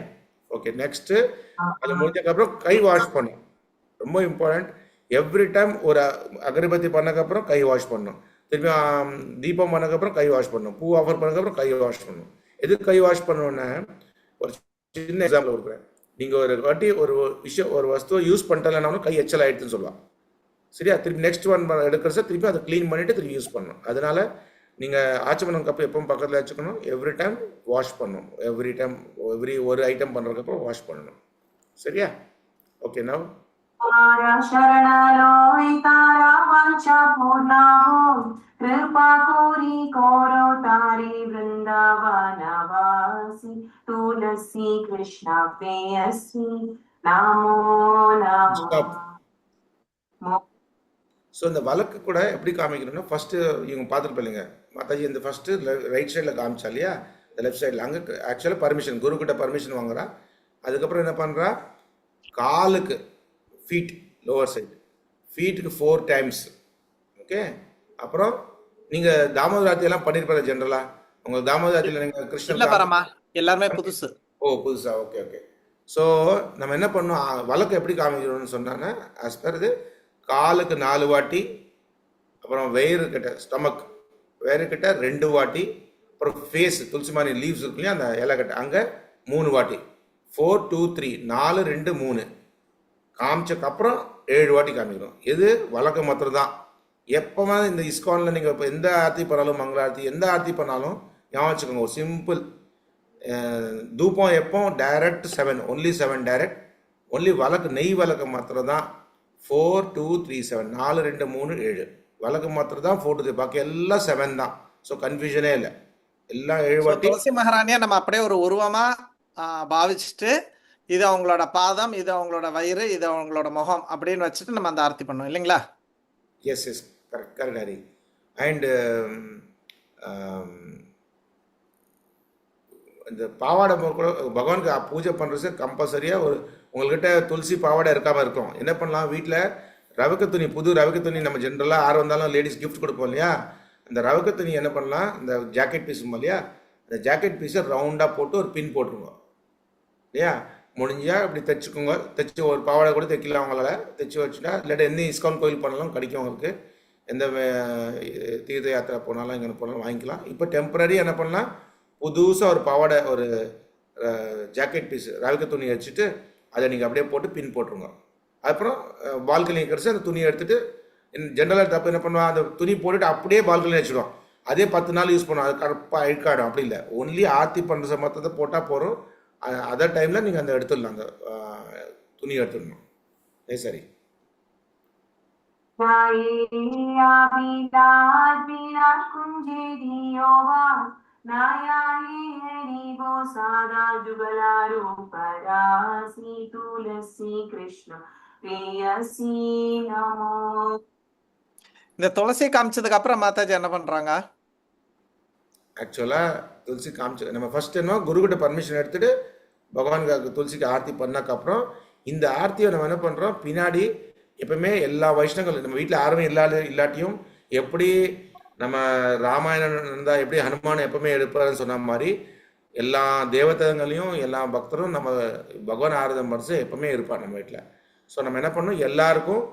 okay. நெக்ஸ்ட்டு அது முடிஞ்சதுக்கப்புறம் கை வாஷ் பண்ணணும், ரொம்ப இம்பார்ட்டண்ட். எவ்ரி டைம் ஒரு அகரபத்தி பண்ணதுக்கப்புறம் கை வாஷ் பண்ணணும், திருப்பி தீபம் பண்ணதுக்கப்புறம் கை வாஷ் பண்ணணும், பூ ஆஃபர் பண்ணதுக்கப்புறம் கை வாஷ் பண்ணணும். எதுக்கு கை வாஷ் பண்ணணுன்னா, ஒரு சின்ன எக்ஸாம்பிள் கொடுக்குறேன். நீங்கள் ஒரு வாட்டி ஒரு விஷயம் ஒரு வஸ்துவை யூஸ் பண்ணிட்டலனாலும் கை எச்சல் ஆகிடுதுன்னு சொல்லுவாங்க, சரியா? திருப்பி நெக்ஸ்ட் ஒன் எடுக்கிறச்ச திருப்பி அதை க்ளீன் பண்ணிவிட்டு திருப்பி யூஸ் பண்ணணும். அதனால் நீங்கள் ஆச்சமனம் கப்பு எப்பவும் பக்கத்தில் வச்சுக்கணும், எவ்ரி டைம் வாஷ் பண்ணணும், ஒரு ஐட்டம் பண்ணுறதுக்கப்புறம் வாஷ் பண்ணணும், சரியா? ஓகே. நவ் शरणलोय तारा वांछा पूर्णा हो कृपा कोरी कोरो तारी वृंदावनवासी तुलसी कृष्ण प्रेयसी नमो नमः. ஸோ இந்த வழக்கு கூட எப்படி காமிக்கணும்னா, ஃபஸ்ட்டு இவங்க பார்த்துட்டு இல்லைங்க மாதாஜி, இந்த ஃபஸ்ட்டு ரைட் சைடில் காமிச்சா இல்லையா, இந்த லெஃப்ட் சைடில் அங்கே ஆக்சுவலாக பர்மிஷன் குருக்கிட்ட பர்மிஷன் வாங்குறா. அதுக்கப்புறம் என்ன பண்ணுறா, காலுக்கு ஃபீட் லோவர் சைடு ஃபீட்டுக்கு 4 times. ஓகே. அப்புறம் நீங்கள் தாமோதராத்தியெல்லாம் பண்ணியிருப்பாரு ஜென்ரலாக, உங்களுக்கு தாமோதராத்தியில் நீங்கள் கிருஷ்ணன் பரமா எல்லாருமே புதுசு. ஓ புதுசா, ஓகே ஓகே. ஸோ நம்ம என்ன பண்ணோம், வழக்கு எப்படி காமிக்கணும்னு சொன்னாங்கன்னா, ஆஸ் பர் இது காலுக்கு 4 வாட்டி, அப்புறம் வயிறுக்கிட்ட ஸ்டமக் வயிறுக்கிட்ட 2 வாட்டி, அப்புறம் ஃபேஸ் துளசிமானி லீவ்ஸ் இருக்கு இல்லையா அந்த இலைக்கிட்ட அங்கே 3 வாட்டி, 4 2 3 4 2 3 காமிச்சக்கப்புறம் 7 வாட்டி காமிக்கணும். இது வழக்கம் மாத்திரம் தான். எப்போவே இந்த இஸ்கானில் நீங்கள் இப்போ எந்த ஆர்த்தி பண்ணாலும், மங்கள ஆர்த்தி எந்த ஆர்த்தி பண்ணாலும் ஞாபகம் வச்சுக்கோங்க, ஒரு சிம்பிள் தூபம் எப்போ டைரக்ட் 7 ஒன்லி 7 டைரக்ட், ஒன்லி வழக்கு நெய் வழக்கு மாத்திரம் தான் 4 2 3 7 4 2 3 7 வழக்கு மாத்திரம் தான் 4 2 பாக்கி எல்லாம் 7 தான். ஸோ கன்ஃபியூஷனே இல்லை, எல்லாம் 7 வாட்டி. துளசி மகாராணியை நம்ம அப்படியே ஒரு உருவமா பாவிச்சுட்டு, இது அவங்களோட பாதம், இது அவங்களோட வயிறு, இது அவங்களோட முகம் அப்படின்னு வச்சுட்டு நம்ம அந்த ஆர்த்தி பண்ணோம் இல்லைங்களா? Yes yes, correct correct Hari. And இந்த பாவாடை கூட பகவானுக்கு பூஜை பண்ணுறது கம்பல்சரியாக ஒரு உங்கள்கிட்ட துளசி பாவாடை இருக்காமல் இருக்கும். என்ன பண்ணலாம், வீட்டில் ரவிக்க துணி, புது ரவிக்க துணி நம்ம ஜென்ரலாக யார் வந்தாலும் லேடிஸ் கிஃப்ட் கொடுப்போம் இல்லையா, அந்த ரவிக்க துணி என்ன பண்ணலாம், இந்த ஜாக்கெட் பீஸ் இல்லையா, அந்த ஜாக்கெட் பீஸை ரவுண்டாக போட்டு ஒரு பின் போட்டுருங்க இல்லையா, முடிஞ்சால் இப்படி தைச்சிக்கோங்க. தைச்சி ஒரு பாவாடை கூட தைக்கலாம் அவங்களால, தைச்சி வச்சுட்டா இல்லாட்ட எந்த இஸ்கான் கோயில் பண்ணாலும் கிடைக்கும் உங்களுக்கு, எந்த தீர்த்த யாத்திரை போனாலும் எங்கே போனாலும் வாங்கிக்கலாம். இப்போ டெம்பரரி என்ன பண்ணலாம், புதுசாக ஒரு பாவாடை ஒரு ஜாக்கெட் பீஸ் ரவிக்க துணி வச்சுட்டு அதை நீங்கள் அப்படியே போட்டு பின் போட்டுருங்க. அப்புறம் பால்கனி கிடச்சி அந்த துணியை எடுத்துகிட்டு, ஜென்ரலாக தப்பு என்ன பண்ணுவான், அந்த துணி போட்டுட்டு அப்படியே பால்கனி வச்சுடுவோம், அதே 10 நாள் யூஸ் பண்ணுவோம், அது கரெக்டாக அழுக்காடும். அப்படி இல்லை, ஒன்லி ஆர்த்தி பண்ணுற மொத்தத்தை போட்டால் போகிறோம். அதர் டைமில் நீங்கள் அந்த எடுத்துடலாம், அந்த துணி எடுத்துடணும். சரி. तुलसी कृष्ण प्रेयसी नमो இந்த துளசி காமிச்சதுக்கு அப்புறம் மாதாஜி என்ன பண்றாங்க? ஆக்சுவலாக துளசி காமிச்சு நம்ம ஃபர்ஸ்ட் என்ன குருக்கிட்ட பர்மிஷன் எடுத்துட்டு பகவானுக்கு துளசிக்கு ஆர்த்தி பண்ணக்கப்புறம் இந்த ஆர்த்தியை நம்ம என்ன பண்ணுறோம், பின்னாடி எப்பவுமே எல்லா வைஷ்ணவங்கள் நம்ம வீட்டில் யாருமே இல்லாட்டியும் எப்படி நம்ம ராமாயணம் இருந்தால் எப்படி ஹனுமான் எப்பவுமே எடுப்பாருன்னு சொன்ன மாதிரி எல்லா தேவதங்களையும் எல்லா பக்தரும் நம்ம பகவான் ஆராதனை படிச்சு எப்பவுமே இருப்பார் நம்ம வீட்டில். ஸோ நம்ம என்ன பண்ணணும், எல்லாருக்கும்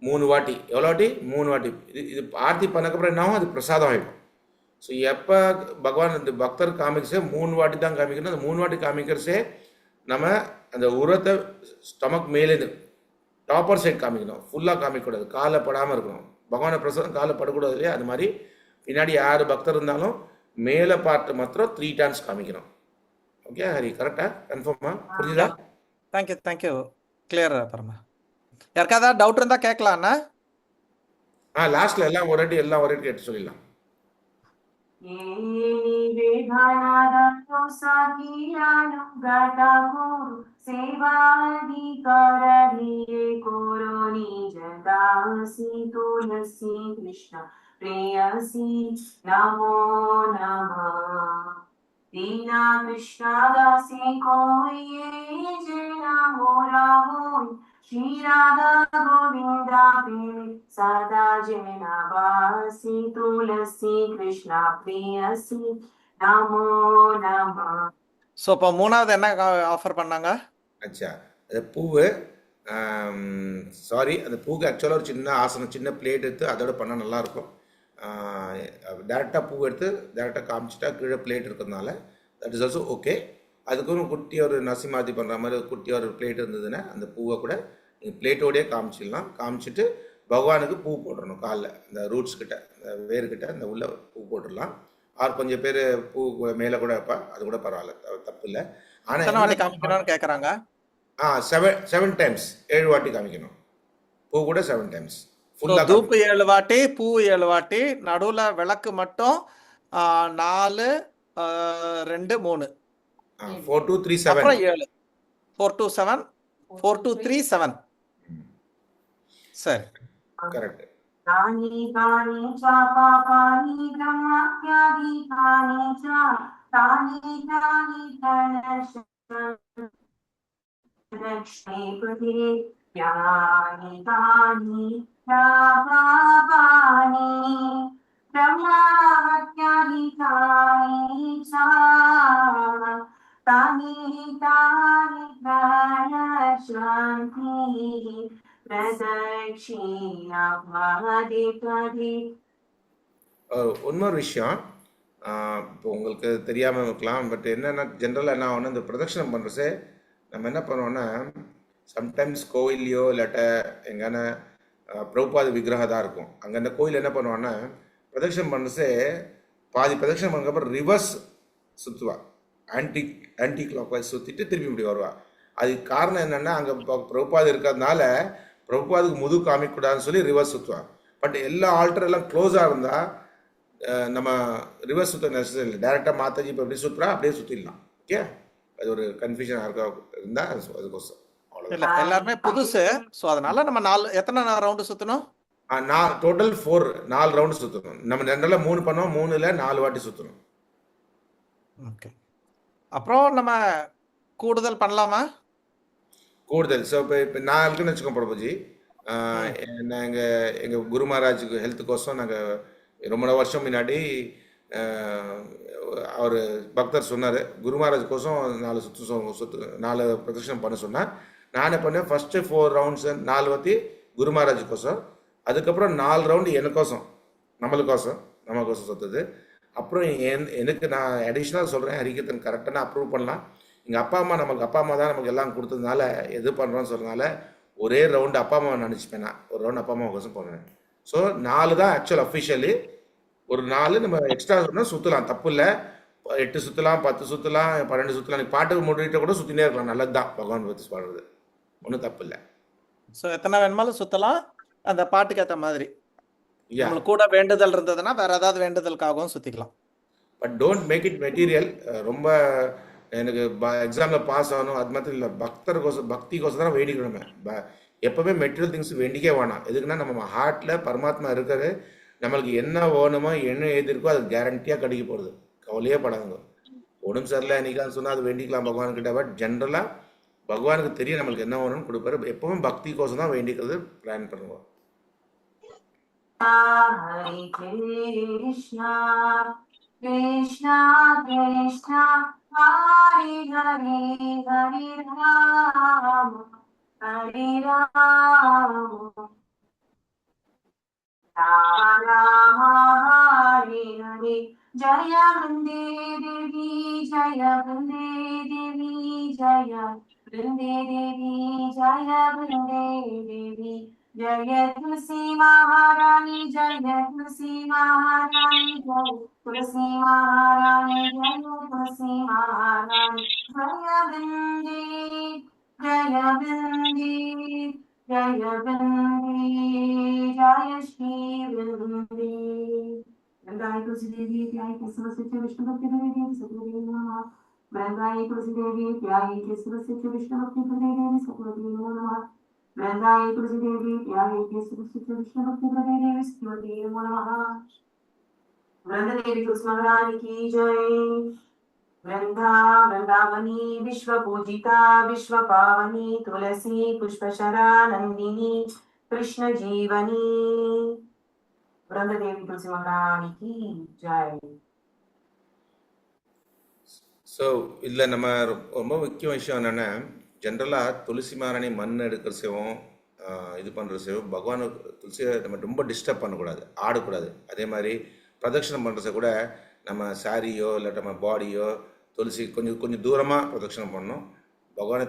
3 வாட்டி, எவ்வளோ வாட்டி? 3 வாட்டி. இது ஆர்த்தி பண்ணக்கப்புறம் என்ன ஆகும், அது பிரசாதம் ஆகிடும். ஸோ எப்போ பகவான் இந்த பக்தர் காமிக்கிறசே 3 வாட்டி தான் காமிக்கணும். அந்த 3 வாட்டி காமிக்கிறசே நம்ம அந்த உரத்தை ஸ்டமக் மேலேருந்து டாப்பர் சைட் காமிக்கணும், ஃபுல்லாக காமிக்கக்கூடாது, காலை படாமல் இருக்கணும். பகவானை பிரசாதம் காலை படக்கூடாது இல்லையா, அது மாதிரி பின்னாடி யார் பக்தர் இருந்தாலும் மேலே பார்ட்டு மாத்திரம் 3 டைம்ஸ் காமிக்கணும். ஓகே ஹரி, கரெக்டாக கன்ஃபார்மா புரியுதா? தேங்க்யூ கிளியர் பரமா. யாருக்காவது டவுட் இருந்தா கேட்கலாம்ண்ணா. லாஸ்ட்ல எல்லாம் ஒரு வாட்டி கேட்டு சொல்லிடலாம். दीना कृष्णा दासी कोई जय नमो रामो श्री राधा गोविंदा प्रेम सदा जय नवासी तुलसी कृष्णा प्रियसी नमो नमः. ஸோ இப்போ 3வது என்ன ஆஃபர் பண்ணாங்க? அச்சா, அது பூவு, சாரி அந்த பூக்கு ஆக்சுவலாக ஒரு சின்ன ஆசனம், சின்ன பிளேட் எடுத்து அதோட பண்ணால் நல்லாயிருக்கும். டேரெக்டாக பூ எடுத்து டேரெக்டாக காமிச்சிட்டா கீழே பிளேட் இருக்கிறதுனால தட் இஸ் ஆல்சோ ஓகே. அதுக்கு ஒரு குட்டி ஒரு நசிமாத்தி பண்ணுற மாதிரி ஒரு குட்டி ஒரு பிளேட் இருந்ததுன்னா அந்த பூவை கூட நீங்கள் பிளேட்டோடையே காமிச்சிடலாம். காமிச்சிட்டு பகவானுக்கு பூ போட்டுடணும், காலில் அந்த ரூட்ஸ் கிட்ட, அந்த வேர்கிட்ட அந்த உள்ள பூ போட்டுடலாம். ஆறு கொஞ்சம் பேர் பூ மேலே கூட வைப்பா, அது கூட பரவாயில்ல, தப்பு இல்லை. ஆனால் காமிக்கணும்னு கேட்குறாங்க. 7 டைம்ஸ் 7 வாட்டி காமிக்கணும், பூ கூட 7 டைம்ஸ். தூப்பு 7 வாட்டி, பூ 7 வாட்டி, நடுவுல விளக்கு மட்டும் 4 2 3 4 2 3 7 அப்புறம் 7 4 2 7 4 2 3 7. சரி, கரெக்ட். तानि तानि च पापानि ब्रह्मत्यादि तानि च तानि तानि धनक्षे पदे यानि तानि च पापानि ब्रह्मत्यादि तानि च तानि तानि धनक्षे இன்னொரு விஷயம், இப்போ உங்களுக்கு தெரியாமல் இருக்கலாம், பட் என்னென்னா ஜென்ரலாக என்ன ஆகணும், இந்த பிரதட்சணம் பண்ணுறசே நம்ம என்ன பண்ணுவோன்னா சம்டைம்ஸ் கோயில்லையோ இல்லாட்ட எங்கன்னா பிரபுபாத விக்கிரகம் தான் இருக்கும், அங்கே அந்த கோயில் என்ன பண்ணுவான்னா பிரதட்சணம் பண்ணுறசே பாதி பிரதட்சணம் பண்ணதுக்கப்புறம் ரிவர்ஸ் சுற்றுவா, ஆன்டி கிளாக் வைஸ் சுற்றிட்டு திருப்பி இப்படி வருவா. அதுக்கு காரணம் என்னென்னா அங்கே பிரபுபாது இருக்கிறதுனால பிரபுபாதுக்கு முது காமிக்கூடாதுன்னு சொல்லி ரிவர்ஸ் சுற்றுவாங்க. பட் எல்லா ஆல்டர் எல்லாம் க்ளோஸாக இருந்தால் நம்ம ரிவர்ஸ் சுற்ற நெசசரி இல்லை, டேரெக்டாக மாதாஜி இப்போ எப்படி சுற்றுறா அப்படியே சுற்றிடலாம். ஓகே, அது ஒரு கன்ஃபியூஷன் இருக்கா இருந்தால் அதுக்கோசம் இல்ல எல்லாருமே புதுசு. ஸோ அதனால நம்ம எத்தனை ரவுண்டு சுற்றணும்? டோட்டல் 4 ரவுண்டு சுற்றணும். நம்ம ரெண்டில் 3 பண்ணோம், 3ல் 4 வாட்டி சுற்றணும். ஓகே, அப்புறம் நம்ம கூடுதல் பண்ணலாமா? கூடுதல். ஸோ இப்போ நான் இருக்குன்னு வச்சுக்கோங்க பிரபுஜி, எங்கள் குரு மகாராஜுக்கு ஹெல்த்துக்கோசம் நாங்கள் ரொம்ப வருஷம் முன்னாடி அவர் பக்தர் சொன்னார், குரு மகாராஜுக்கோசம் 4 பிரதட்சணம் பண்ண சொன்னார். நானே பண்ணேன். ஃபஸ்ட்டு 4 ரவுண்ட்ஸ் 4 வாட்டி குரு மகாராஜுக்கோசம், அதுக்கப்புறம் 4 ரவுண்டு எனக்கோசம், நம்மளுக்கோசம் சுற்றுது. அப்புறம் எனக்கு நான் அடிஷ்னலாக சொல்கிறேன், ஹரிகீர்த்தன் கரெக்டாக அப்ரூவ் பண்ணலாம். எங்கள் அப்பா அம்மா தான் நமக்கு எல்லாம் கொடுத்ததுனால எது பண்ணுறோன்னு சொல்கிறதுனால ஒரே ரவுண்டு அப்பா அம்மாவை நினச்சிப்பேன். நான் ஒரு ரவுண்டு அப்பா அம்மாவுக்கோசம் போனேன். ஸோ 4 தான் ஆக்சுவல் அஃபிஷியலி. ஒரு 4 நம்ம எக்ஸ்ட்ரா சுற்றலாம், தப்பு இல்லை. 8 சுற்றலாம், 10 சுற்றலாம், 12 சுற்றலாம். நீ பாட்டுக்கு முடிவிட்ட கூட சுற்றினே இருக்கலாம், நல்லது தான் பகவான் பற்றி பாடுறது, ஒன்றும் தப்பு இல்லை. ஸோ எத்தனை வேணுமாலும் சுற்றலாம், அந்த பாட்டுக்கு ஏற்ற மாதிரி. கூட வேண்டுதல் இருந்ததுன்னா வேற ஏதாவது வேண்டுதலுக்காகவும் சுற்றிக்கலாம். But don't make it material. ரொம்ப எனக்கு எக்ஸாமில் பாஸ் ஆகணும் அது மாதிரி இல்லை, பக்திக்கோசம் தான் வேண்டிக்கணுமே. எப்போவுமே மெட்டீரியல் திங்ஸ் வேண்டிக்கே வேணாம். எதுக்குன்னா நம்ம ஹார்ட்டில் பரமாத்மா இருக்காரு. நம்மளுக்கு என்ன வேணுமோ என்ன ஏது இருக்கோ அது கேரண்டியாக கிடைக்க போகிறது. கவலையே படாதுங்க. உடம்பு சரியில்லை இன்னைக்கான்னு சொன்னால் அது வேண்டிக்கலாம் பகவான்கிட்ட. பட் ஜென்ரலாக பகவானுக்கு தெரியும் நம்மளுக்கு என்ன வேணும்னு கொடுப்பாரு. எப்பவும் பக்தி கோசம் தான் வேண்டிக்கிறது பிளான் பண்ணுவோம். Hare Krishna, Krishna Krishna, Hare Hare, Hare Rama, Hare Rama, Rama Hare Hare. Jaya Vrinde Devi, Jaya Vrinde Devi, Jaya Vrinde Devi, Jaya Vrinde Devi. Jaya Tulsi Maharani, Jaya Tulsi Maharani, Jaya Tulsi Maharani, Jaya Tulsi Maharani. Jaya Vrinde, Jaya Vrinde, Jaya Vrinde, Jaya Shri Vrinde. Vrindayi Tulsi Devi, Dhyayi Kesavasya Vishnu Bhakti Devi, Satyadevi Namaha. Vrindayi Tulsi Devi, Dhyayi Kesavasya Vishnu Bhakti Devi, Satyadevi Namaha. Vrindayi Tulsi Devi, Dhyayi Kesavasya Vishnu Bhakti Devi, Satyadevi Namaha. Vrindadevi Tulsi Maharani ki jai. Vrindavani विश्व पूजिता विश्व पावनी तुलसी पुष्पशरा नंदिनी कृष्ण जीवनी. वृंदादेवी तुलसी महारानी की जय. So இதில் நம்ம ரொம்ப முக்கிய விஷயம் என்னென்னா, ஜென்ரலாக துளசி மாரணி மண் எடுக்கிற சேவம் இது பண்ணுற சேவம் பகவான் துளசியை நம்ம ரொம்ப டிஸ்டர்ப் பண்ணக்கூடாது, ஆடக்கூடாது. அதே மாதிரி பிரதட்சணம் பண்ணுறத கூட நம்ம சாரியோ இல்லை நம்ம பாடியோ துளசி கொஞ்சம் தூரமாக பிரதட்சணம் பண்ணணும். பகவானை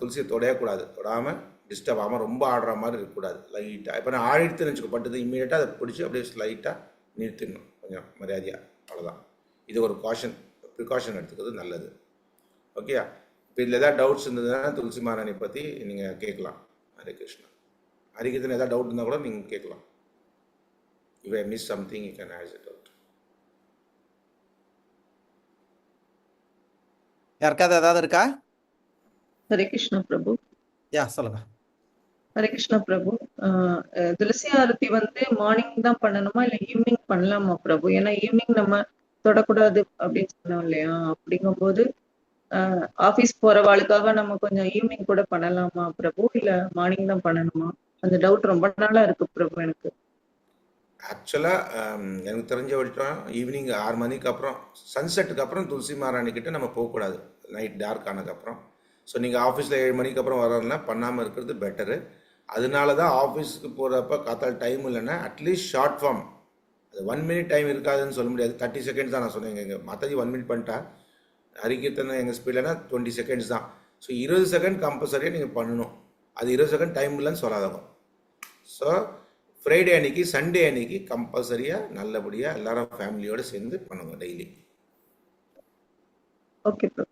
துளசியை தொடையக்கூடாது, தொடாமல் டிஸ்டர்ப் ஆகாமல் ரொம்ப ஆடுற மாதிரி இருக்கக்கூடாது. லைட்டாக இப்போ நான் ஆடிட்டு நினச்சிக்கப்பட்டது இம்மீடியட்டாக அதை பிடிச்சி அப்படியே லைட்டாக நிறுத்திடணும், கொஞ்சம் மரியாதையாக. அவ்வளோதான். இது ஒரு ப்ரிகாஷன் எடுத்துக்கிறது நல்லது. ஓகே. இப்போ இதில் எதாவது டவுட்ஸ் இருந்ததுன்னா துளசி மாராணி பற்றி நீங்கள் கேட்கலாம். ஹரே கிருஷ்ணா. ஹரிகிருஷ்ணன் எதாவது டவுட் இருந்தால் கூட நீங்கள் கேட்கலாம். If I miss something you can ask it out. யாருக்காவது ஏதாவது இருக்கா? ஹரே கிருஷ்ணா பிரபு. யா சொல்லுங்க. ஹரே கிருஷ்ணா பிரபு. துளசி ஆரத்தி மார்னிங் தான் பண்ணணுமா இல்ல ஈவினிங் பண்ணலாமா பிரபு? ஏன்னா ஈவினிங் நம்ம தொடக்கூடாது அப்படின்னு சொன்னோம் இல்லையா? அப்படிங்கும்போது ஆபீஸ் போறவாளுக்காக நம்ம கொஞ்சம் ஈவினிங் கூட பண்ணலாமா பிரபு, இல்ல மார்னிங் தான் பண்ணணுமா? அந்த டவுட் ரொம்ப நாளா இருக்கு பிரபு எனக்கு. ஆக்சுவலாக எனக்கு தெரிஞ்ச வரைக்கும் ஈவினிங் 6 மணிக்கு அப்புறம், சன்செட்டுக்கு அப்புறம் துளசி மாராணிக்கிட்ட நம்ம போகக்கூடாது, நைட் டார்க் ஆனதுக்கப்புறம். ஸோ நீங்கள் ஆஃபீஸில் 7 மணிக்கு அப்புறம் வரதுனா பண்ணாமல் இருக்கிறது பெட்டரு. அதனால தான் ஆஃபீஸுக்கு போகிறப்ப காத்தால் டைம் இல்லைன்னா அட்லீஸ்ட் ஷார்ட் ஃபார்ம், அது 1 மினிட் டைம் இருக்காதுன்னு சொல்ல முடியாது. 30 செகண்ட்ஸ் தான் நான் சொன்னேன். எங்கள் மற்றதி 1 மினிட் பண்ணிட்டா, ஹரிகீர்த்தனை எங்கள் ஸ்பீட்லனா 20 செகண்ட்ஸ் தான். ஸோ 20 செகண்ட் கம்பல்சரியாக நீங்கள் பண்ணணும். அது 20 செகண்ட் டைம் இல்லைன்னு சொல்லாதவங்க. ஸோ ஃப்ரைடே அன்னைக்கு சண்டே அன்னைக்கு கம்பல்சரியாக நல்லபடியாக எல்லாரும் ஃபேமிலியோடு சேர்ந்து பண்ணுங்க daily. Okay bro.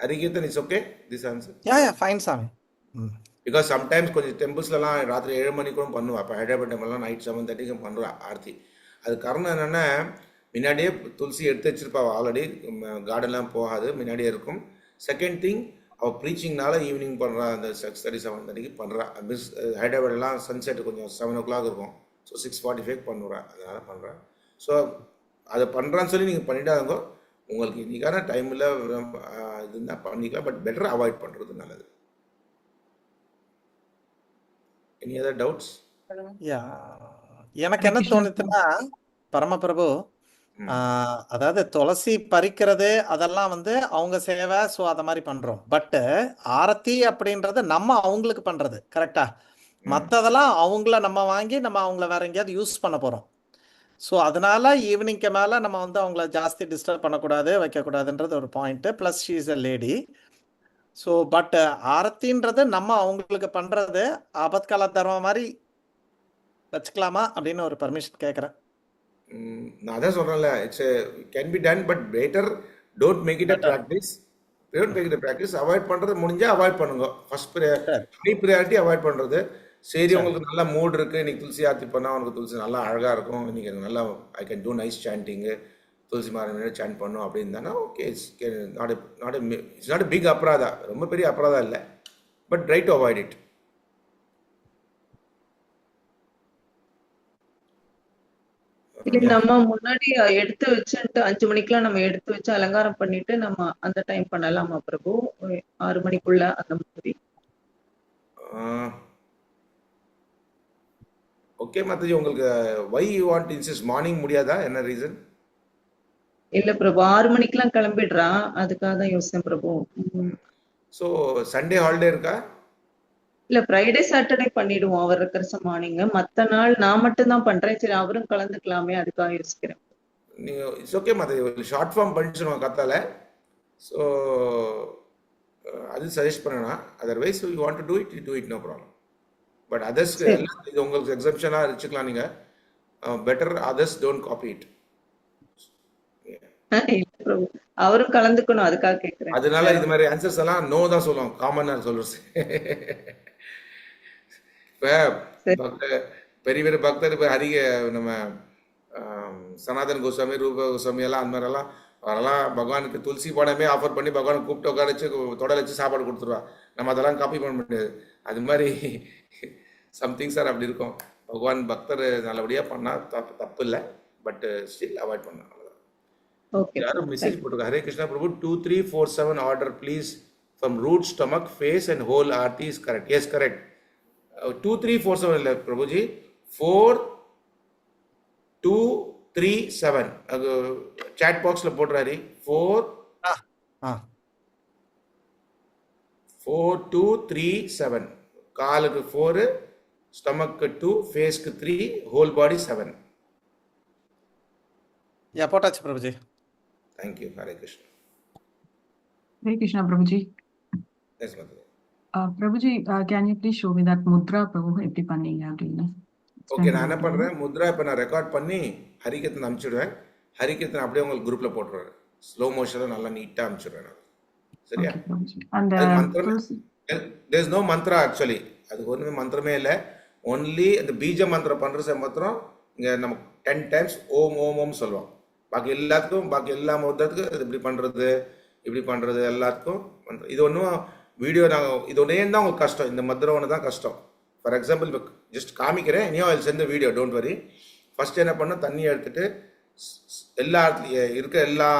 Harikeerthan it's okay this answer? Yeah fine சாமி. பிகாஸ் சம்டைம்ஸ் கொஞ்சம் டெம்பிள்ஸ்லாம் ராத்திரி 7 மணிக்கூட பண்ணுவேன். அப்போ ஹைதராபாத் டெம்பிள்லாம் நைட் 7:30க்கு பண்ணுறேன் ஆர்த்தி. அது காரணம் என்னென்னா, முன்னாடியே துளசி எடுத்து வச்சிருப்பா ஆல்ரெடி, கார்டன்லாம் போகாது, முன்னாடியே இருக்கும். செகண்ட் திங், அவள் ப்ரீச்சிங்னால ஈவினிங் பண்ணுறா, அந்த 6:30 7:30க்கு பண்ணுறா. மிஸ் ஹைதராபாத்லாம் சன்செட் கொஞ்சம் 7 o'clock இருக்கும். ஸோ 6:45 பண்ணுறேன், அதனால் பண்ணுறேன். ஸோ அதை பண்ணுறான்னு சொல்லி நீங்கள் பண்ணிட்டாங்க. உங்களுக்கு இன்றைக்கான டைமில் இது இருந்தால் பண்ணிக்கலாம், பட் பெட்டர் அவாய்ட் பண்ணுறது நல்லது. Any other doubts? யா எனக்கு என்ன தோணுதுன்னா பரமபிரபு, அதாவது துளசி பறிக்கிறது அதெல்லாம் அவங்க சேவை, ஸோ அதை மாதிரி பண்றோம். பட் ஆரத்தி அப்படின்றது நம்ம அவங்களுக்கு பண்றது கரெக்டா? மற்றதெல்லாம் அவங்கள நம்ம வாங்கி நம்ம அவங்கள வேற எங்கேயாவது யூஸ் பண்ண போறோம். ஸோ அதனால ஈவினிங்க்கு மேலே நம்ம அவங்கள ஜாஸ்தி டிஸ்டர்ப் பண்ணக்கூடாது, வைக்கக்கூடாதுன்றது ஒரு point. Plus she is a lady. So but ஆரத்தின்றது நம்ம அவங்களுக்கு பண்றது ஆபத்கால தர்மம் மாதிரி வச்சுக்கலாமா அப்படின்னு ஒரு பர்மிஷன் கேட்குறேன். நான் அதான் சொல்கிறேன்ல, it's can be done, but better don't make it a practice. Don't make it a practice. Avoid பண்ணுறது முடிஞ்சால் அவாய்ட் பண்ணுங்க. ஃபர்ஸ்ட் ஹை ப்ரியாரிட்டி அவாய்ட் பண்ணுறது. சரி, உங்களுக்கு நல்ல மூட் இருக்குது, இன்றைக்கி துளசி ஆர்த்தி பண்ணால் உனக்கு துளசி நல்லா அழகாக இருக்கும், இன்றைக்கி எனக்கு நல்லா I can do nice chanting, Tulasi மாரணியோட சாண்ட் பண்ணும் அப்படின்னு தானே, ஓகே. இட்ஸ் நாட் பிக் அப்ராதா, ரொம்ப பெரிய அப்ராதா இல்லை, but try to avoid it. இல்ல Yeah. நம்ம முன்னாடி எடுத்து வச்சுட்டு 5 மணிக்கெல்லாம் நம்ம எடுத்து வச்சு அலங்காரம் பண்ணிட்டு நம்ம அந்த டைம் பண்ணலாமா பிரபு? 6 மணிக்குள்ள அந்த மாதிரி. ஓகே மாதாஜி, உங்களுக்கு why you want insist morning முடியாதா? என்ன ரீசன்? இல்ல பிரபு 6 மணிக்கெல்லாம் கிளம்பிடுறான், அதுக்காக தான் யோசிச்சேன் பிரபு. ஸோ சண்டே ஹாலிடே இருக்கா? இல்ல ஃப்ரைடே சாட்டர்டே பண்ணிடுவோம் அவர் இருக்கிற மார்னிங். மத்த நாள் நான் மட்டும் தான் பண்றேன், சரி அவரும் கலந்துக்கலாமே அதுக்காக யோசிக்கிறேன். நீங்கள் இட்ஸ் ஓகே மாதாஜி, ஷார்ட் ஃபார்ம் பண்ணிச்சுருவோம் கத்தால. ஸோ அது சஜஸ்ட் பண்ணனா, otherwise you want to do it no problem. But அதர்ஸ்க்கு சரி. எல்லாம் இது உங்களுக்கு எக்ஸப்ஷனாக வச்சுக்கலாம். நீங்கள் better others don't copy it. இல்ல பிரபு, அவரும் கலந்துக்கணும் அதுக்காக கேக்குறேன். அதனால இது மாதிரி ஆன்சர்ஸ் எல்லாம் நோ தான் சொல்லுவோம், காமனாக சொல்றது. இப்போ சரி. பெரிய பெரிய பக்தர் இப்போ ஹரிக நம்ம சனாதன் கோஸ்வாமி, ரூப கோஸ்வாமி எல்லாம் அந்த மாதிரிலாம் அவரெல்லாம் பகவானுக்கு துளசி படமே ஆஃபர் பண்ணி பகவானுக்கு கூப்பிட்டு உட்கார வச்சு தொடர வச்சு சாப்பாடு கொடுத்துருவா. நம்ம அதெல்லாம் காப்பி பண்ண முடியாது. அது மாதிரி சம்திங் சார் அப்படி இருக்கும். பகவான் பக்தர் நல்லபடியாக பண்ணால் தப்பு இல்லை, பட் ஸ்டில் அவாய்ட் பண்ண. ஓகே யாரும் மெசேஜ் போட்டிருக்கா, Hare Krishna Prabhu 2347 order please from root stomach face and whole aarti is correct. Yes correct. 2347 இல்லை பிரபுஜி, 4237 அது சாட் பாக்ஸில் போடுறாரு. 4237 காலுக்கு 4, ஸ்டொமக்கு 2, ஃபேஸ்க்கு 3, ஹோல் பாடி 7. யா போட்டாச்சு Prabhuji. Thank you. Hare Krishna. Hare Krishna, Prabhuji. Yes Mata. Prabhuji, can you please show me that mudra, Prabhu, எப்படி பண்ணீங்க அப்படின்னு? ஓகே, நான் என்ன பண்ணுறேன், முத்ரா இப்போ நான் ரெக்கார்ட் பண்ணி ஹரிகேத்தன் அனுப்பிச்சிடுவேன். ஹரிகேத்தன் அப்படியே உங்களுக்கு குரூப்பில் போட்டுருவேன். ஸ்லோ மோஷனில் நல்லா நீட்டாக அனுப்பிச்சிடுவேன் நான். சரியா? Okay, Prabhuji. And அது மந்திரம் Tulsi, there is no mantra actually. அதுக்கு ஒன்றுமே மந்திரமே இல்லை. ஒன்லி அந்த பீஜ மந்திரம் பண்ணுறது மாத்திரம் இங்கே நம்ம 10 டைம்ஸ் ஓம் ஓம் ஓம் சொல்லுவோம். பாக்கி எல்லாத்துக்கும், பாக்கி எல்லா மந்திரத்துக்கும் அது இப்படி பண்ணுறது எல்லாத்துக்கும் மந்திரம். இது ஒன்றும் வீடியோ நாங்கள் இது ஒன்றே தான் உங்களுக்கு கஷ்டம். இந்த மந்திரம் ஒன்று தான் கஷ்டம். ஃபார் எக்ஸாம்பிள் இப்போ ஜஸ்ட் காமிக்கிறேன், இனியும் அதில் சேர்ந்த வீடியோ, டோன்ட் வரி. ஃபர்ஸ்ட் என்ன பண்ணால் தண்ணியை எடுத்துட்டு எல்லா இருக்க எல்லா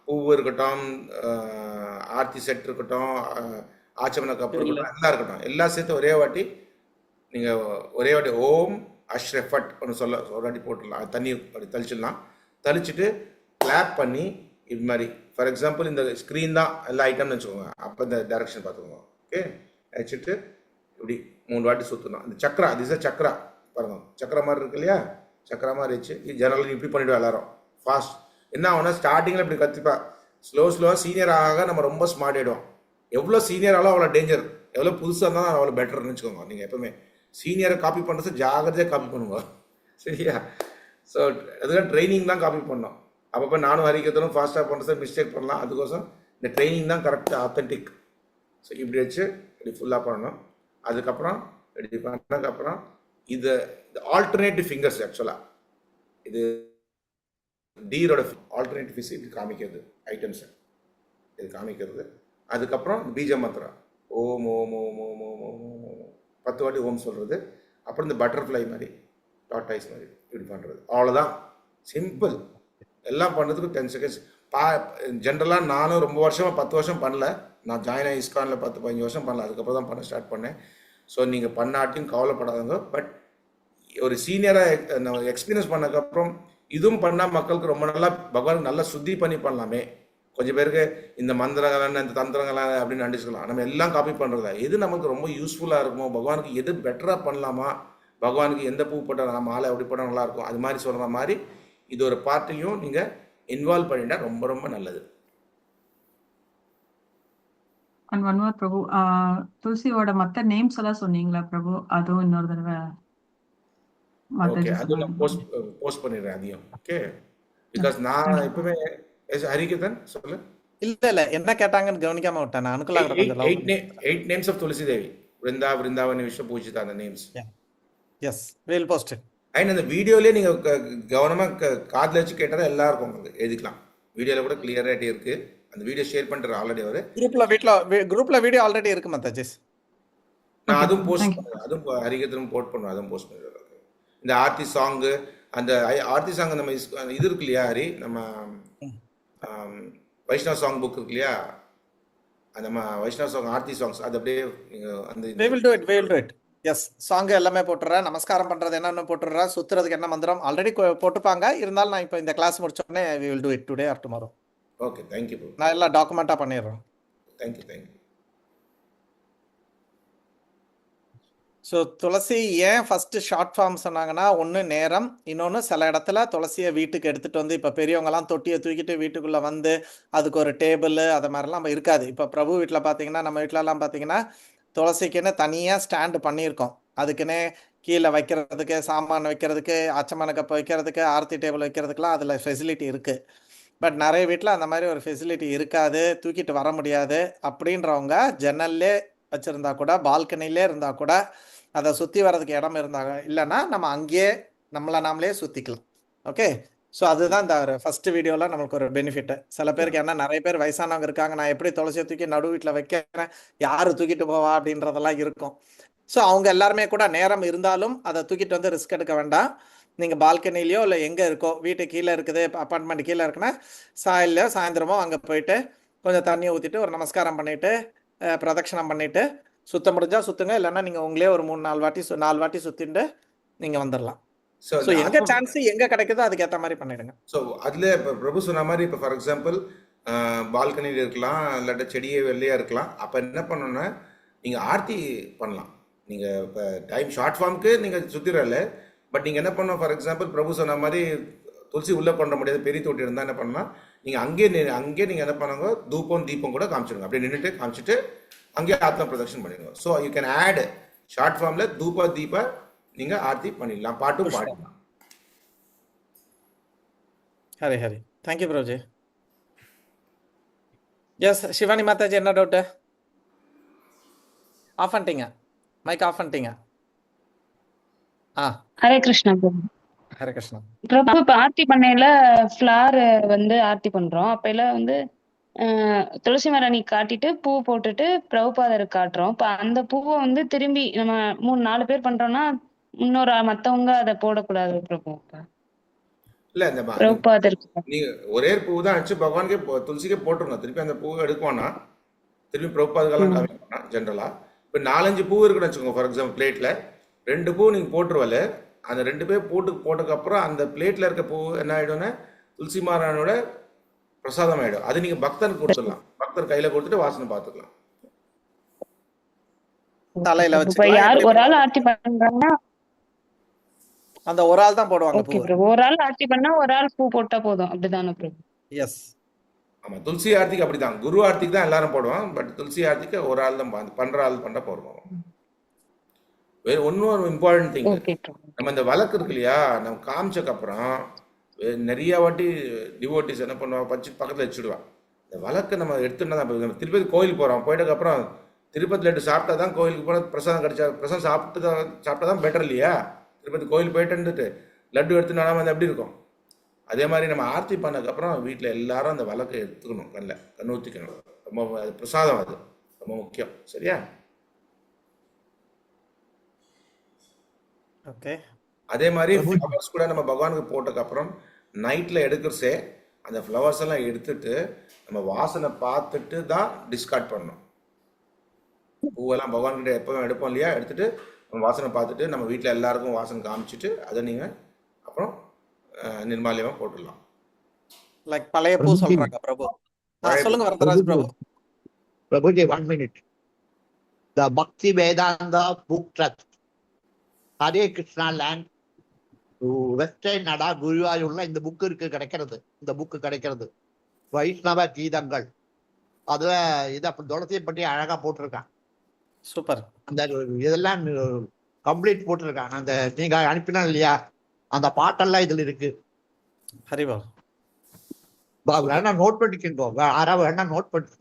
பூவு இருக்கட்டும், ஆர்த்தி செட் இருக்கட்டும், ஆச்சமன கப்பு இருக்கட்டும், எல்லாம் இருக்கட்டும், எல்லாம் சேர்த்து ஒரே வாட்டி ஓம் அஷ்ரஃபட் ஒன்று ஒரு வாட்டி போட்டுடலாம். தண்ணி அப்படி தெளிச்சிடலாம். தெளிச்சுட்டு கிளாப் பண்ணி இது மாதிரி ஃபார் எக்ஸாம்பிள் இந்த ஸ்க்ரீன் தான் எல்லா ஐட்டம்னு வச்சுக்கோங்க. அப்போ இந்த டைரக்ஷன் பார்த்துக்கோங்க. ஓகே, வச்சுட்டு இப்படி 3 வாட்டி சுற்றணும். அந்த சக்கரா, திஸ் சக்கரா பாருங்க, சக்கரா மாதிரி இருக்கு இல்லையா, சக்கரா மாதிரி வச்சு ஜெனரல் இப்படி பண்ணிவிடுவோம் எல்லாரும் ஃபாஸ்ட். என்ன ஆகுனா ஸ்டார்டிங்கில் இப்படி கற்றுப்பா, ஸ்லோவாக சீனியர் ஆக நம்ம ரொம்ப ஸ்மார்ட் ஆகிடுவோம். எவ்வளோ சீனியர் ஆகும் அவ்வளோ டேஞ்சர், எவ்வளோ புதுசாக இருந்தாலும் அவ்வளோ பெட்டர்னு வச்சுக்கோங்க. நீங்கள் எப்பவுமே சீனியரை காப்பி பண்ணுறது ஜாகிரதையாக காப்பி பண்ணுங்க. சரியா? ஸோ அதுக்காக ட்ரைனிங் தான் காப்பி பண்ணோம். அப்பப்போ நானும் ஹரிகேத்தனும் ஃபாஸ்ட்டாக பண்ணுறது மிஸ்டேக் பண்ணலாம். அதுக்கோசம் இந்த ட்ரைனிங் தான் கரெக்டாக ஆத்தென்டிக். ஸோ இப்படி வச்சு இப்படி ஃபுல்லாக பண்ணணும். அதுக்கப்புறம் இப்படி பண்ணதுக்கப்புறம் இது ஆல்டர்னேட்டிவ் ஃபிங்கர்ஸ். ஆக்சுவலாக இது டீரோட ஆல்டர்னேட்டிவ் ஃபிஸ் இப்படி காமிக்கிறது ஐட்டம்ஸை, இது காமிக்கிறது. அதுக்கப்புறம் பீஜ மந்திரம் ஓம் ஓம் ஓம் ஓம் ஓம் ஓம் ஓம் 10 வாட்டி ஓம் சொல்கிறது. அப்புறம் இந்த பட்டர்ஃப்ளை மாதிரி, டாட்டாய்ஸ் மாதிரி இப்படி பண்ணுறது. அவ்வளோதான், சிம்பிள். எல்லாம் பண்ணுறதுக்கு 10 செகண்ட்ஸ். ஜென்ரலாக நானும் ரொம்ப வருஷமாக 10 வருஷம் பண்ணல. நான் ஜாயின் ஆகி இஸ்கானில் 10-15 வருஷம் பண்ணல. அதுக்கப்புறம் தான் பண்ண ஸ்டார்ட் பண்ணேன். ஸோ நீங்கள் பண்ணாட்டியும் கவலைப்படாதங்க. பட் ஒரு சீனியராக நம்ம எக்ஸ்பீரியன்ஸ் பண்ணதுக்கப்புறம் இதுவும் பண்ணால் மக்களுக்கு ரொம்ப நல்லா பகவானுக்கு நல்லா சுத்தி பண்ணி பண்ணலாமே. கொஞ்சம் பேருக்கு இந்த மந்திரங்கள் இந்த தந்திரங்கள் அப்படின்னு நினச்சிக்கலாம். நம்ம எல்லாம் காப்பி பண்ணுறதா, எது நமக்கு ரொம்ப யூஸ்ஃபுல்லாக இருக்குமோ, பகவானுக்கு எது பெட்டராக பண்ணலாமா, பகவானுக்கு எந்த பூ போட்டால் மாலை எப்படி போட்டால் நல்லாயிருக்கும், அது மாதிரி சொல்கிற மாதிரி இது ஒரு பார்ட்டையும் நீங்கள் இன்வால்வ் பண்ணிட்டா ரொம்ப ரொம்ப நல்லது. and one more, Prabhu. துளசியோட மத்த நேம்ஸ் எல்லாம் சொன்னீங்களா பிரபு? அதுவும் இன்னொரு தடவை ஓகே, அதுவும் நான் போஸ்ட் பண்ணிடுறேன் அதையும். ஓகே, பிகாஸ் நான் எப்பவுமே ஹரிகேதன் சொல்லு. இல்ல என்ன கேட்டாங்கன்னு கவனிக்காம விட்டேன். நான் அனுகூலா 8 நேம்ஸ் ஆஃப் துளசி தேவி, விருந்தாவன் விஸ்வ பூஜிதா, அந்த names. Yes, we'll post it. And அந்த வீடியோலேயே நீங்கள் கவனமாக காதில் வச்சு கேட்டால் எல்லாருக்கும் உங்களுக்கு எழுதிக்கலாம். வீடியோவில் கூட கிளியராக இருக்குது. அந்த வீடியோ ஷேர் பண்ணுற ஆல்ரெடி அவர் குரூப்ல வீடியோ ஆல்ரெடி இருக்கு மத்தாஜிஸ். நான் அதுவும் போஸ்ட் பண்ணுறேன். அதுவும் ஹரிகேதனும் போஸ்ட் பண்ணுவேன். அதுவும் போஸ்ட் பண்ணுறேன். இந்த ஆர்த்தி சாங்கு அந்த ஆர்த்தி சாங் நம்ம இது இருக்கு இல்லையா ஹரி, நம்ம வைஷ்ணவ சாங் புக் இருக்கு இல்லையா, அந்த நம்ம வைஷ்ணவ சாங் ஆர்த்தி சாங்ஸ் அது அப்படியே அந்த we will do it, we will do it. Yes, song எல்லாமே போட்டுறேன். நமஸ்காரம் பண்றது என்னன்னு போட்டுறேன். சுத்துறதுக்கு என்ன மந்திரம் ஆல்ரெடி போட்டுப்பாங்க. இருந்தாலும் நான் இப்போ இந்த கிளாஸ் முடிச்ச உடனே we will do it today or tomorrow. Okay, thank you bro, நான் எல்லாம் டாக்குமெண்டா பண்ணிடுறேன். தேங்க்யூ. ஸோ துளசி ஏன் ஃபர்ஸ்ட் ஷார்ட் ஃபார்ம் சொன்னாங்கன்னா, ஒன்று நேரம், இன்னொன்று சில இடத்துல துளசியை வீட்டுக்கு எடுத்துகிட்டு வந்து, இப்போ பெரியவங்கலாம் தொட்டியை தூக்கிட்டு வீட்டுக்குள்ளே வந்து அதுக்கு ஒரு டேபிள் அது மாதிரிலாம் நம்ம இருக்காது. இப்போ பிரபு வீட்டில் பார்த்தீங்கன்னா, நம்ம வீட்டிலலாம் பார்த்தீங்கன்னா துளசிக்குன்னு தனியாக ஸ்டாண்டு பண்ணியிருக்கோம். அதுக்குன்னே கீழே வைக்கிறதுக்கு, சாமான் வைக்கிறதுக்கு, அச்சமான கப் வைக்கிறதுக்கு, ஆர்த்தி டேபிள் வைக்கிறதுக்குலாம் அதில் ஃபெசிலிட்டி இருக்குது. பட் நிறைய வீட்டில் அந்த மாதிரி ஒரு ஃபெசிலிட்டி இருக்காது, தூக்கிட்டு வர முடியாது. அப்படின்றவங்க ஜன்னல்லே வச்சுருந்தா கூட, பால்கனிலே இருந்தால் கூட, அதை சுற்றி வர்றதுக்கு இடம் இருந்தாங்க இல்லைன்னா நம்ம அங்கேயே நம்மளை நாமளே சுற்றிக்கலாம். ஓகே, ஸோ அதுதான் இந்த ஃபர்ஸ்ட் வீடியோவில் நம்மளுக்கு ஒரு பெனிஃபிட்டு. சில பேருக்கு என்ன, நிறைய பேர் வயசானவங்க இருக்காங்க, நான் எப்படி துளசியை தூக்கி நடு வீட்டில் வைக்கிறேன், யார் தூக்கிட்டு போவா அப்படின்றதெல்லாம் இருக்கும். ஸோ அவங்க எல்லாருமே கூட நேரம் இருந்தாலும் அதை தூக்கிட்டு வந்து ரிஸ்க் எடுக்க வேண்டாம். நீங்கள் பால்கனிலையோ இல்லை எங்கே இருக்கோ, வீட்டு கீழே இருக்குது, அப்பார்ட்மெண்ட் கீழே இருக்குன்னா சாயல்லையோ சாயந்தரமோ அங்கே போயிட்டு கொஞ்சம் தண்ணியை ஊற்றிட்டு ஒரு நமஸ்காரம் பண்ணிவிட்டு பிரதட்சணம் பண்ணிவிட்டு சுத்த முடிஞ்சால் சுற்றுங்க, இல்லைன்னா நீங்கள் உங்களே ஒரு 4 வாட்டி சுற்றிட்டு நீங்கள் வந்துடலாம். ஸோ எங்கே சான்ஸ் எங்கே கிடைக்குதோ அதுக்கேற்ற மாதிரி பண்ணிடுங்க. ஸோ அதில் இப்போ பிரபு சொன்ன மாதிரி, இப்போ ஃபார் எக்ஸாம்பிள் பால்கனியில் இருக்கலாம், இல்லாட்ட செடியே வெள்ளையாக இருக்கலாம். அப்போ என்ன பண்ணணும்னா நீங்கள் ஆர்த்தி பண்ணலாம். நீங்கள் இப்போ டைம் ஷார்ட் ஃபார்முக்கு நீங்கள் சுற்றிடல, பட் நீங்கள் என்ன பண்ணணும், ஃபார் எக்ஸாம்பிள் பிரபு சொன்ன மாதிரி துளசி உள்ளே பண்ண முடியாது, பெரிய தொட்டி இருந்தால் என்ன பண்ணலாம், நீங்கள் அங்கேயே நீங்கள் என்ன பண்ணுங்க, தீபம் கூட காமிச்சிடுங்க. அப்படியே நின்றுட்டு காமிச்சிட்டு அங்கேயே ஆத்ம பிரதட்சணம் பண்ணிடுங்க. So you can add short ஃபார்மில் தீப நீங்கள் ஆர்த்தி பண்ணிடலாம், பாட்டும் பாடிடலாம். ஹரி ஹரி, தேங்க்யூ ப்ரோஜி. எஸ் சிவானி மாதாஜி, என்ன டவுட்டு? ஆஃப் பண்ணிட்டீங்க, மைக் ஆஃப் பண்ணிட்டீங்க. ஹரே கிருஷ்ணா பிரபு. ஹரே கிருஷ்ணா பிரபு, இப்ப ஆர்த்தி பண்ணையில ஃபிளார் வந்து ஆர்த்தி பண்றோம். அப்ப எல்லாம் வந்து துளசி மரணி காட்டிட்டு பூ போட்டுட்டு பிரபுபாதருக்கு காட்டுறோம். இப்ப அந்த பூவை வந்து திரும்பி நம்ம 3-4 பேர் பண்றோம்னா இன்னொரு மத்தவங்க அதை போடக்கூடாது பிரபு. இல்லை, இந்த பிரபுபாதருக்கு நீங்கள் ஒரே பூ தான் அடிச்சு பகவானுக்கே துளசிக்கே போட்டுருங்க. திருப்பி அந்த பூவை எடுக்குவானா, திருப்பி பிரபுபாதுக்கெல்லாம் காமிப்பானா ஜென்ரலாக. இப்போ 4-5 பூ இருக்குன்னு வச்சுக்கோங்க. ஃபார் எக்ஸாம்பிள் பிளேட்டில் 2 பூ நீங்கள் போட்டுருவல, அந்த 2 பேர் போட்டதுக்கப்புறம் அந்த பிளேட்டில் இருக்க பூ என்ன ஆகிடும்னா துளசி மாராயணோட பிரசாதம் ஆகிடும். அது நீங்கள் பக்தனுக்கு கொடுத்துடலாம். பக்தர் கையில் கொடுத்துட்டு வாசனை பார்த்துக்கலாம். தலையில இப்ப யார் ஒரு ஆள் ஆர்த்தி பண்றாங்கன்னா அந்த ஒரு ஆள் தான் போடுவாங்க ஓகே பூ. பிரபு. ஒரு ஆள் ஆர்த்தி பண்ணா ஒரு ஆள் பூ போட்டா போதும், அப்படிதானே பிரபு? எஸ், ஆமாம், துளசி ஆர்த்திக்கு அப்படி தான். குரு ஆர்த்திக்கு தான் எல்லாரும் போடுவான், பட் துளசி ஆர்த்திக்கு ஒரு ஆள் தான் பண்ணுற ஆள் பண்ண போடுவோம். வேறு ஒரு இம்பார்ட்டன்ட் திங், ஓகே பிரபு. நம்ம இந்த வழக்கு இருக்கு இல்லையா, நம்ம காமிச்சக்கப்புறம் நிறைய வாட்டி டிவோட்டிஸ் என்ன பண்ணுவாங்க, பக்கத்தில் வச்சுடுவான். இந்த வழக்கை நம்ம எடுத்துட்டா தான். இப்போ திருப்பதி கோயிலுக்கு போகிறோம், போயிட்டதுக்கப்புறம் திருப்பதி லட்டு சாப்பிட்டா தான் கோயிலுக்கு போனால் பிரசாதம் கிடைச்சா, பிரசாதம் சாப்பிட்டா தான் பெட்டர் இல்லையா? திருப்பதி கோயில் போயிட்டு இருந்துட்டு லட்டு எடுத்து நடாமல் வந்து எப்படி இருக்கும்? அதே மாதிரி நம்ம ஆர்த்தி பண்ணதுக்கப்புறம் வீட்டில் எல்லாரும் அந்த வழக்கை எடுத்துக்கணும், கண்ணு ஊற்றிக்கணும். ரொம்ப அது பிரசாதம், அது ரொம்ப முக்கியம். சரியா? ஓகே. அதே மாதிரி ஃப்ளவர்ஸ் கூட நம்ம பகவானுக்கு போட்டதுக்கப்புறம் நைட்டில் எடுக்கிறசே அந்த ஃப்ளவர்ஸ் எல்லாம் எடுத்துட்டு நம்ம வாசனை பார்த்துட்டு தான் டிஸ்கார்ட் பண்ணணும். பூவெல்லாம் பகவான்கிட்ட எப்பவும் எடுப்போம் இல்லையா, எடுத்துட்டு நம்ம வாசனை பார்த்துட்டு நம்ம வீட்டில் எல்லாருக்கும் வாசனை காமிச்சிட்டு அதை நீங்கள் அப்புறம் நிர்மாலியமாக போட்டுடலாம். லைக் பழைய பூ சொல்றாங்க பிரபு. சொல்லுங்க வரதராஜ் பிரபு. Prabhuji, 1 minute. The Bhakti Vedanta Book Trust, Hare Krishna Land, western நடா குருவாயூர்ல இந்த புக்கு கிடைக்கிறது. இந்த புக்கு கிடைக்கிறது வைஷ்ணவ கீதங்கள். அதுல இதை துளசியை பற்றி அழகா போட்டிருக்கான். சூப்பர். அந்த இதெல்லாம் கம்ப்ளீட் போட்டிருக்காங்க. அந்த நீங்க அனுப்பினா இல்லையா, அந்த பாட்டெல்லாம் இதுல இருக்கு. ஹரிபால் வேணா நோட் பண்ணிக்கோ, யாராவது வேணா நோட் பண்ணி.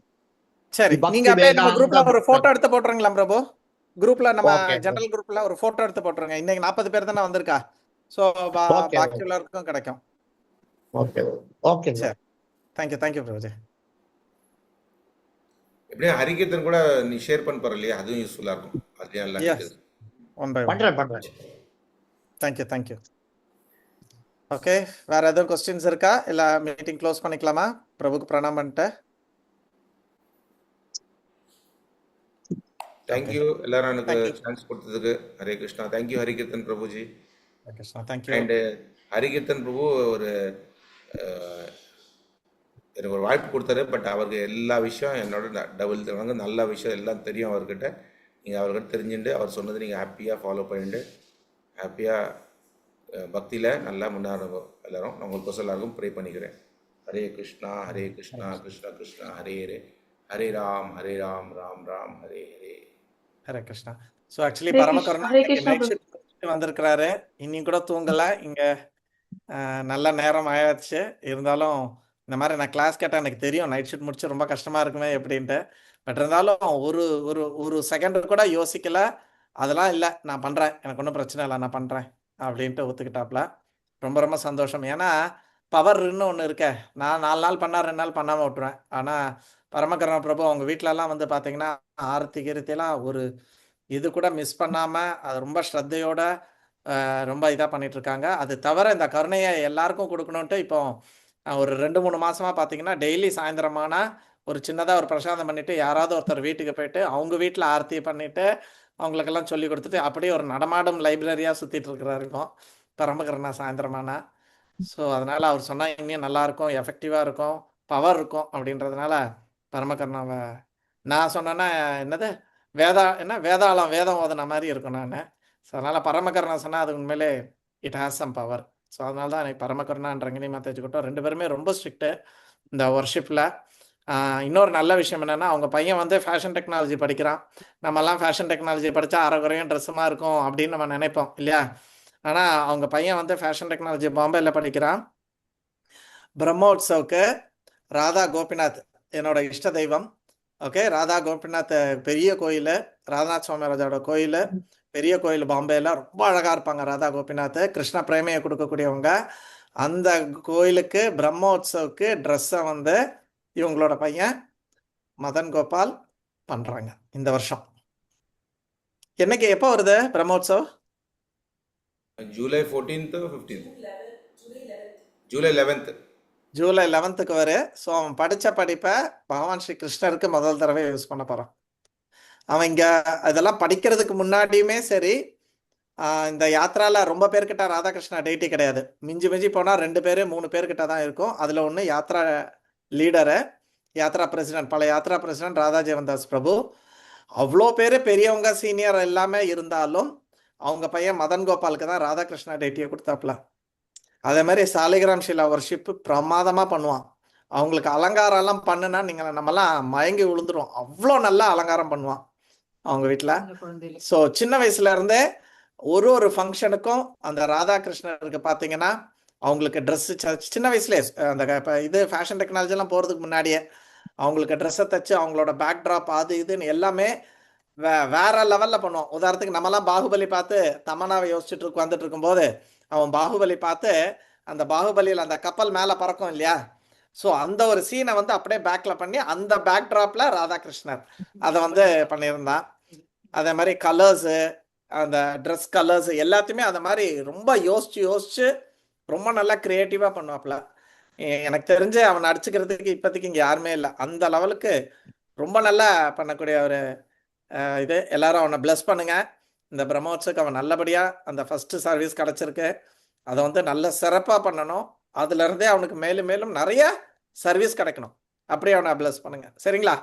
சரி, நீங்க அப்படியே நம்ம குரூப்ல ஒரு போட்டோ எடுத்து போட்டுருங்களா பிரபு? குரூப்ல நம்ம ஜெனரல் குரூப்ல ஒரு போட்டோ எடுத்து போட்டுருங்க. இன்னைக்கு 40 பேர் தானே வந்திருக்கா, சோ பாக்கி எல்லாருக்கும் கிடைக்கும். ஓகே ஓகே சரி, தேங்க்யூ பிரபுஜி. எப்படியும் ஹரிகீர்த்தன் கூட நீ ஷேர் பண்ண போற இல்லையா, அதுவும் யூஸ்ஃபுல்லா இருக்கும். அதுலயும் எல்லாம் ஒன் பை ஒன் பண்றேன். தேங்க்யூ. ஓகே, வேற எதுவும் கொஸ்டின்ஸ் இருக்கா? இல்லை மீட்டிங் க்ளோஸ் பண்ணிக்கலாமா? பிரபுக்கு பிரணாம் பண்ணிட்டு. தேங்க்யூ எல்லாரும் எனக்கு தேங்க்யூ சான்ஸ் கொடுத்ததுக்கு. Hare Krishna. Thank you Harikeerthan Prabhuji. Krishna. Thank you. And Harikeerthan Prabhu ஒரு எனக்கு ஒரு வாய்ப்பு கொடுத்தாரு. பட் அவருக்கு எல்லா விஷயம் என்னோட டபுள் தருவாங்க. நல்ல விஷயம் எல்லாம் தெரியும் அவர்கிட்ட. நீங்கள் அவர்கிட்ட தெரிஞ்சுட்டு அவர் சொன்னது நீங்கள் ஹாப்பியாக ஃபாலோ பண்ணிட்டு ஹாப்பியாக பக்தியில் நல்லா முன்னேறணும். எல்லாரும் நான் உங்களுக்கு எல்லாருக்கும் ப்ரே பண்ணிக்கிறேன். Hare Krishna Hare Krishna Krishna Krishna Hare Hare Hare Ram Ram Ram Hare Hare. Hare Krishna. So actually Paramakaruna night shift வந்திருக்கிறாரு. இன்னும் கூட தூங்கலை. இங்கே நல்ல நேரம் ஆயாச்சு. இருந்தாலும் இந்த மாதிரி நான் கிளாஸ் கேட்டால் எனக்கு தெரியும் நைட் ஷிஃப்ட் முடிச்சு ரொம்ப கஷ்டமாக இருக்குமே எப்படின்ட்டு. பட் இருந்தாலும் ஒரு ஒரு ஒரு செகண்ட் கூட யோசிக்கல. அதெல்லாம் இல்லை, நான் பண்ணுறேன், எனக்கு ஒன்றும் பிரச்சனை இல்லை, நான் பண்ணுறேன் அப்படின்ட்டு ஒத்துக்கிட்டாப்புல. ரொம்ப ரொம்ப சந்தோஷம். ஏன்னா பவர்னு ஒன்று இருக்க. நான் 4 நாள் பண்ணால் 2 நாள் பண்ணாமல் விட்டுருவேன். ஆனால் பரமகருணா பிரபு அவங்க வீட்டிலலாம் வந்து பார்த்தீங்கன்னா ஆரத்தி கீர்த்திலாம் ஒரு இது கூட மிஸ் பண்ணாமல் அது ரொம்ப ஸ்ரத்தையோட ரொம்ப இதாக பண்ணிட்டு இருக்காங்க. அது தவிர இந்த கருணையை எல்லாருக்கும் கொடுக்கணுன்ட்டு இப்போ ஒரு 2-3 மாசமாக பார்த்தீங்கன்னா டெய்லி சாயந்தரமானா ஒரு சின்னதாக ஒரு பிரசாதம் பண்ணிட்டு யாராவது ஒருத்தர் வீட்டுக்கு போயிட்டு அவங்க வீட்டில் ஆரத்தி பண்ணிட்டு அவங்களுக்கெல்லாம் சொல்லி கொடுத்துட்டு அப்படியே ஒரு நடமாடும் லைப்ரரியாக சுற்றிட்டு இருக்கிறாரு இப்போ பரமகருணா சாயந்தரமானா. ஸோ அதனால் அவர் சொன்னால் இன்னும் நல்லாயிருக்கும், எஃபெக்டிவாக இருக்கும், பவர் இருக்கும். அப்படின்றதுனால பரமகருணாவை நான் சொன்னேன்னா என்னது வேதம் ஓதுன மாதிரி இருக்கும் நான். ஸோ அதனால் பரமகருணா சொன்னால் அது உண்மையிலே it has some power. So அதனால தான் எனக்கு பரமகருணான்ற ரங்கினி மாத்தேஜிக்கிட்டோம் 2 பேருமே ரொம்ப ஸ்ட்ரிக்ட்டு இந்த ஒர்ஷிப்பில். இன்னொரு நல்ல விஷயம் என்னென்னா அவங்க பையன் வந்து ஃபேஷன் டெக்னாலஜி படிக்கிறான். நம்மெல்லாம் ஃபேஷன் டெக்னாலஜி படித்தா அரைகுறையும் ட்ரெஸ்ஸுமாக இருக்கும் அப்படின்னு நம்ம நினைப்போம் இல்லையா? ஆனால் அவங்க பையன் வந்து ஃபேஷன் டெக்னாலஜி பாம்பேயில் படிக்கிறான். பிரம்மோத்சவுக்கு ராதா கோபிநாத் என்னோட இஷ்ட தெய்வம். ஓகே, ராதா கோபிநாத் பெரிய கோயில், ராதாநாத் சுவாமிராஜோட கோயில், பெரிய கோயில் பாம்பேயில். ரொம்ப அழகாக இருப்பாங்க ராதா கோபிநாத், கிருஷ்ண பிரேமையை கொடுக்கக்கூடியவங்க. அந்த கோயிலுக்கு பிரம்மோத்சவுக்கு ட்ரெஸ்ஸை வந்து இவங்களோட பையன் மதன் கோபால் பண்ணுறாங்க இந்த வருஷம். என்னைக்கு எப்போ வருது பிரம்மோத்சவ்? July 14th 15th July 11th July 11க்கு வரும். ஸோ அவன் படித்த படிப்பை பகவான் ஸ்ரீ கிருஷ்ணருக்கு முதல் தடவை யூஸ் பண்ண போகிறான். அவன் இங்கே இதெல்லாம் படிக்கிறதுக்கு முன்னாடியுமே சரி, இந்த யாத்ராவில் ரொம்ப பேர்கிட்ட ராதாகிருஷ்ணா டேட்டி கிடையாது. மிஞ்சி மிஞ்சி போனால் 2 பேர் 3 பேர்கிட்ட தான் இருக்கும். அதில் ஒன்று யாத்ரா லீடரு, யாத்ரா பிரசிடென்ட், பல யாத்ரா பிரசிடென்ட் ராதா ஜீவன்தாஸ் பிரபு. அவ்வளோ பேர் பெரியவங்க சீனியர் எல்லாமே இருந்தாலும் அவங்க பையன் மதன் கோபாலுக்கு தான் ராதாகிருஷ்ணா டேட்டியை கொடுத்தாப்புல. அதே மாதிரி சாலிகிராம் ஷீலா ஒர்ஷிப்பு பிரமாதமாக பண்ணுவான். அவங்களுக்கு அலங்காரம்லாம் பண்ணுனா நீங்கள் நம்மலாம் மயங்கி விழுந்துடும். அவ்வளோ நல்லா அலங்காரம் பண்ணுவான் அவங்க வீட்டில். ஸோ சின்ன வயசுலேருந்தே ஒரு ஃபங்க்ஷனுக்கும் அந்த ராதாகிருஷ்ணருக்கு பார்த்தீங்கன்னா அவங்களுக்கு ட்ரெஸ்ஸு சின்ன வயசுலேயே அந்த இப்போ இது ஃபேஷன் டெக்னாலஜிலாம் போகிறதுக்கு முன்னாடியே அவங்களுக்கு ட்ரெஸ்ஸை தைச்சு அவங்களோட பேக் ட்ராப் அது இதுன்னு எல்லாமே வேற லெவலில் பண்ணுவான். உதாரணத்துக்கு நம்மலாம் பாகுபலி பார்த்து தமன்னாவை யோசிச்சுட்டு வந்துட்டு இருக்கும்போது அவன் பாகுபலி பார்த்து அந்த பாகுபலியில் அந்த கப்பல் மேலே பறக்கும் இல்லையா? ஸோ அந்த ஒரு சீனை வந்து அப்படியே பேக்கில் பண்ணி அந்த பேக் ட்ராப்பில் ராதாகிருஷ்ணர் அதை வந்து பண்ணியிருந்தான். அதே மாதிரி கலர்ஸு, அந்த ட்ரெஸ் கலர்ஸ் எல்லாத்தையுமே அந்த மாதிரி ரொம்ப யோசிச்சு ரொம்ப நல்லா க்ரியேட்டிவாக பண்ணுவாப்புல. எனக்கு தெரிஞ்சு அவன் அடிச்சுக்கிறதுக்கு இப்போதைக்கு இங்கே யாருமே இல்லை. அந்த லெவலுக்கு ரொம்ப நல்லா பண்ணக்கூடிய ஒரு இது. எல்லாரும் அவனை பிளஸ் பண்ணுங்க. இந்த பிரம்மோத்சவுக்கு அவன் நல்லபடியாக அந்த ஃபஸ்ட்டு சர்வீஸ் கிடச்சிருக்கு. அதை வந்து நல்ல சிறப்பாக பண்ணணும். அதுலேருந்தே அவனுக்கு மேலும் மேலும் நிறைய சர்வீஸ் கிடைக்கணும். அப்படியே அவனை பிளஸ் பண்ணுங்க. சரிங்களா?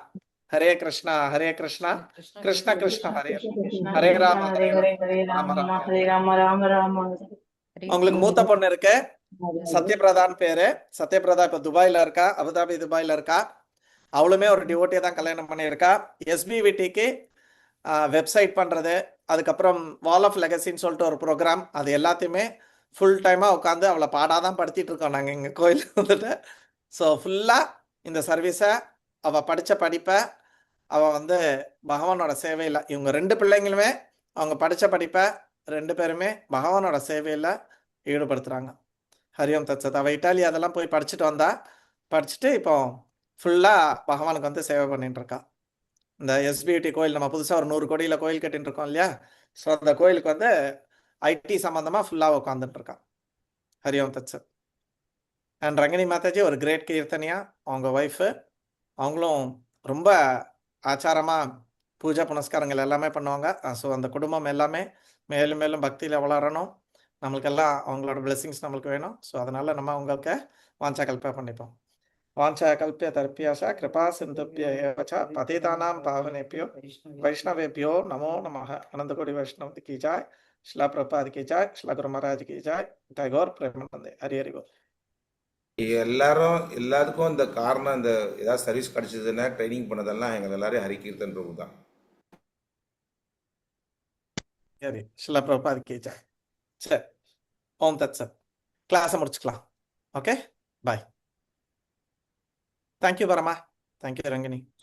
ஹரே கிருஷ்ணா ஹரே கிருஷ்ணா கிருஷ்ண கிருஷ்ண ஹரே ஹரே ராம ஹரே ராம ராம ராம. அவங்களுக்கு மூத்த பொண்ணு இருக்கு, சத்யபிரதான் பேரு. சத்யபிரதா இப்போ துபாயில் இருக்கா, அபுதாபி துபாயில் இருக்கா. அவளுமே ஒரு டிவோட்டியை தான் கல்யாணம் பண்ணியிருக்கா. SBVTக்கு வெப்சைட் பண்ணுறது, அதுக்கப்புறம் வால் ஆஃப் லெகசின்னு சொல்லிட்டு ஒரு ப்ரோக்ராம், அது எல்லாத்தையுமே ஃபுல் டைமாக உட்காந்து அவளை பாடாதான் படுத்திட்டு இருக்கோம் நாங்கள் எங்கள் கோயிலில் வந்துட்டு. ஸோ ஃபுல்லாக இந்த சர்வீஸை அவள் படித்த படிப்பை அவள் வந்து பகவானோட சேவையில், இவங்க 2 பிள்ளைங்களுமே அவங்க படித்த படிப்பை 2 பேருமே பகவானோட சேவையில் ஈடுபடுத்துகிறாங்க. ஹரியோம் தத்சத். அவள் இட்டாலி அதெல்லாம் போய் படிச்சுட்டு வந்தா, படிச்சுட்டு இப்போ ஃபுல்லாக பகவானுக்கு வந்து சேவை பண்ணிட்டு இருக்கா. இந்த SBVT கோயில் நம்ம புதுசாக ஒரு 100 கோடியில் கோயில் கட்டின்னு இருக்கோம் இல்லையா? ஸோ அந்த கோயிலுக்கு வந்து IT சம்மந்தமாக ஃபுல்லாக உட்காந்துட்டு இருக்கான். ஹரி ஓம் தத் சத். அண்ட் ரங்கினி மாதாஜி ஒரு கிரேட் கீர்த்தனியா, அவங்க ஒய்ஃபு, அவங்களும் ரொம்ப ஆச்சாரமாக பூஜா புனஸ்காரங்கள் எல்லாமே பண்ணுவாங்க. ஸோ அந்த குடும்பம் எல்லாமே மேலும் மேலும் பக்தியில் வளரணும், நம்மளுக்கெல்லாம் அவங்களோட பிளெஸிங்ஸ் நம்மளுக்கு வேணும். ஸோ அதனால் நம்ம அவங்களுக்கு வாஞ்சா கல்ப பண்ணிப்போம். வாஞ்சா கல்பிய தர்பியாசா கிருபா சிந்துப்பிய ஏவச்சா பதிதானாம் பாவனேபியோ வைஷ்ணவேபியோ நமோ நமः. அனந்தகோடி வைஷ்ணவ கி ஜாய், ஸ்ரீல பிரபாத் கி ஜாய், ஸ்ரீல குரு மகாராஜ் கி ஜாய், டைகோர் பிரேமானந்தே. ஹரி ஹரி கோர். எல்லாருக்கும் இந்த காரணம், இந்த ஏதாவது சர்வீஸ் கிடைச்சதுன்னா ட்ரைனிங் பண்ணதெல்லாம் எங்கள் எல்லாரையும் ஹரிகீர்த்தன் பிரபு தான். சரி, ஸ்ரீல பிரபாத் கி ஜாய். சரி, ஓம் தத் சத். கிளாஸை முடிச்சுக்கலாம். ஓகே, பாய். தேங்க்யூ பரமா, தேங்க்யூ ரங்கினி.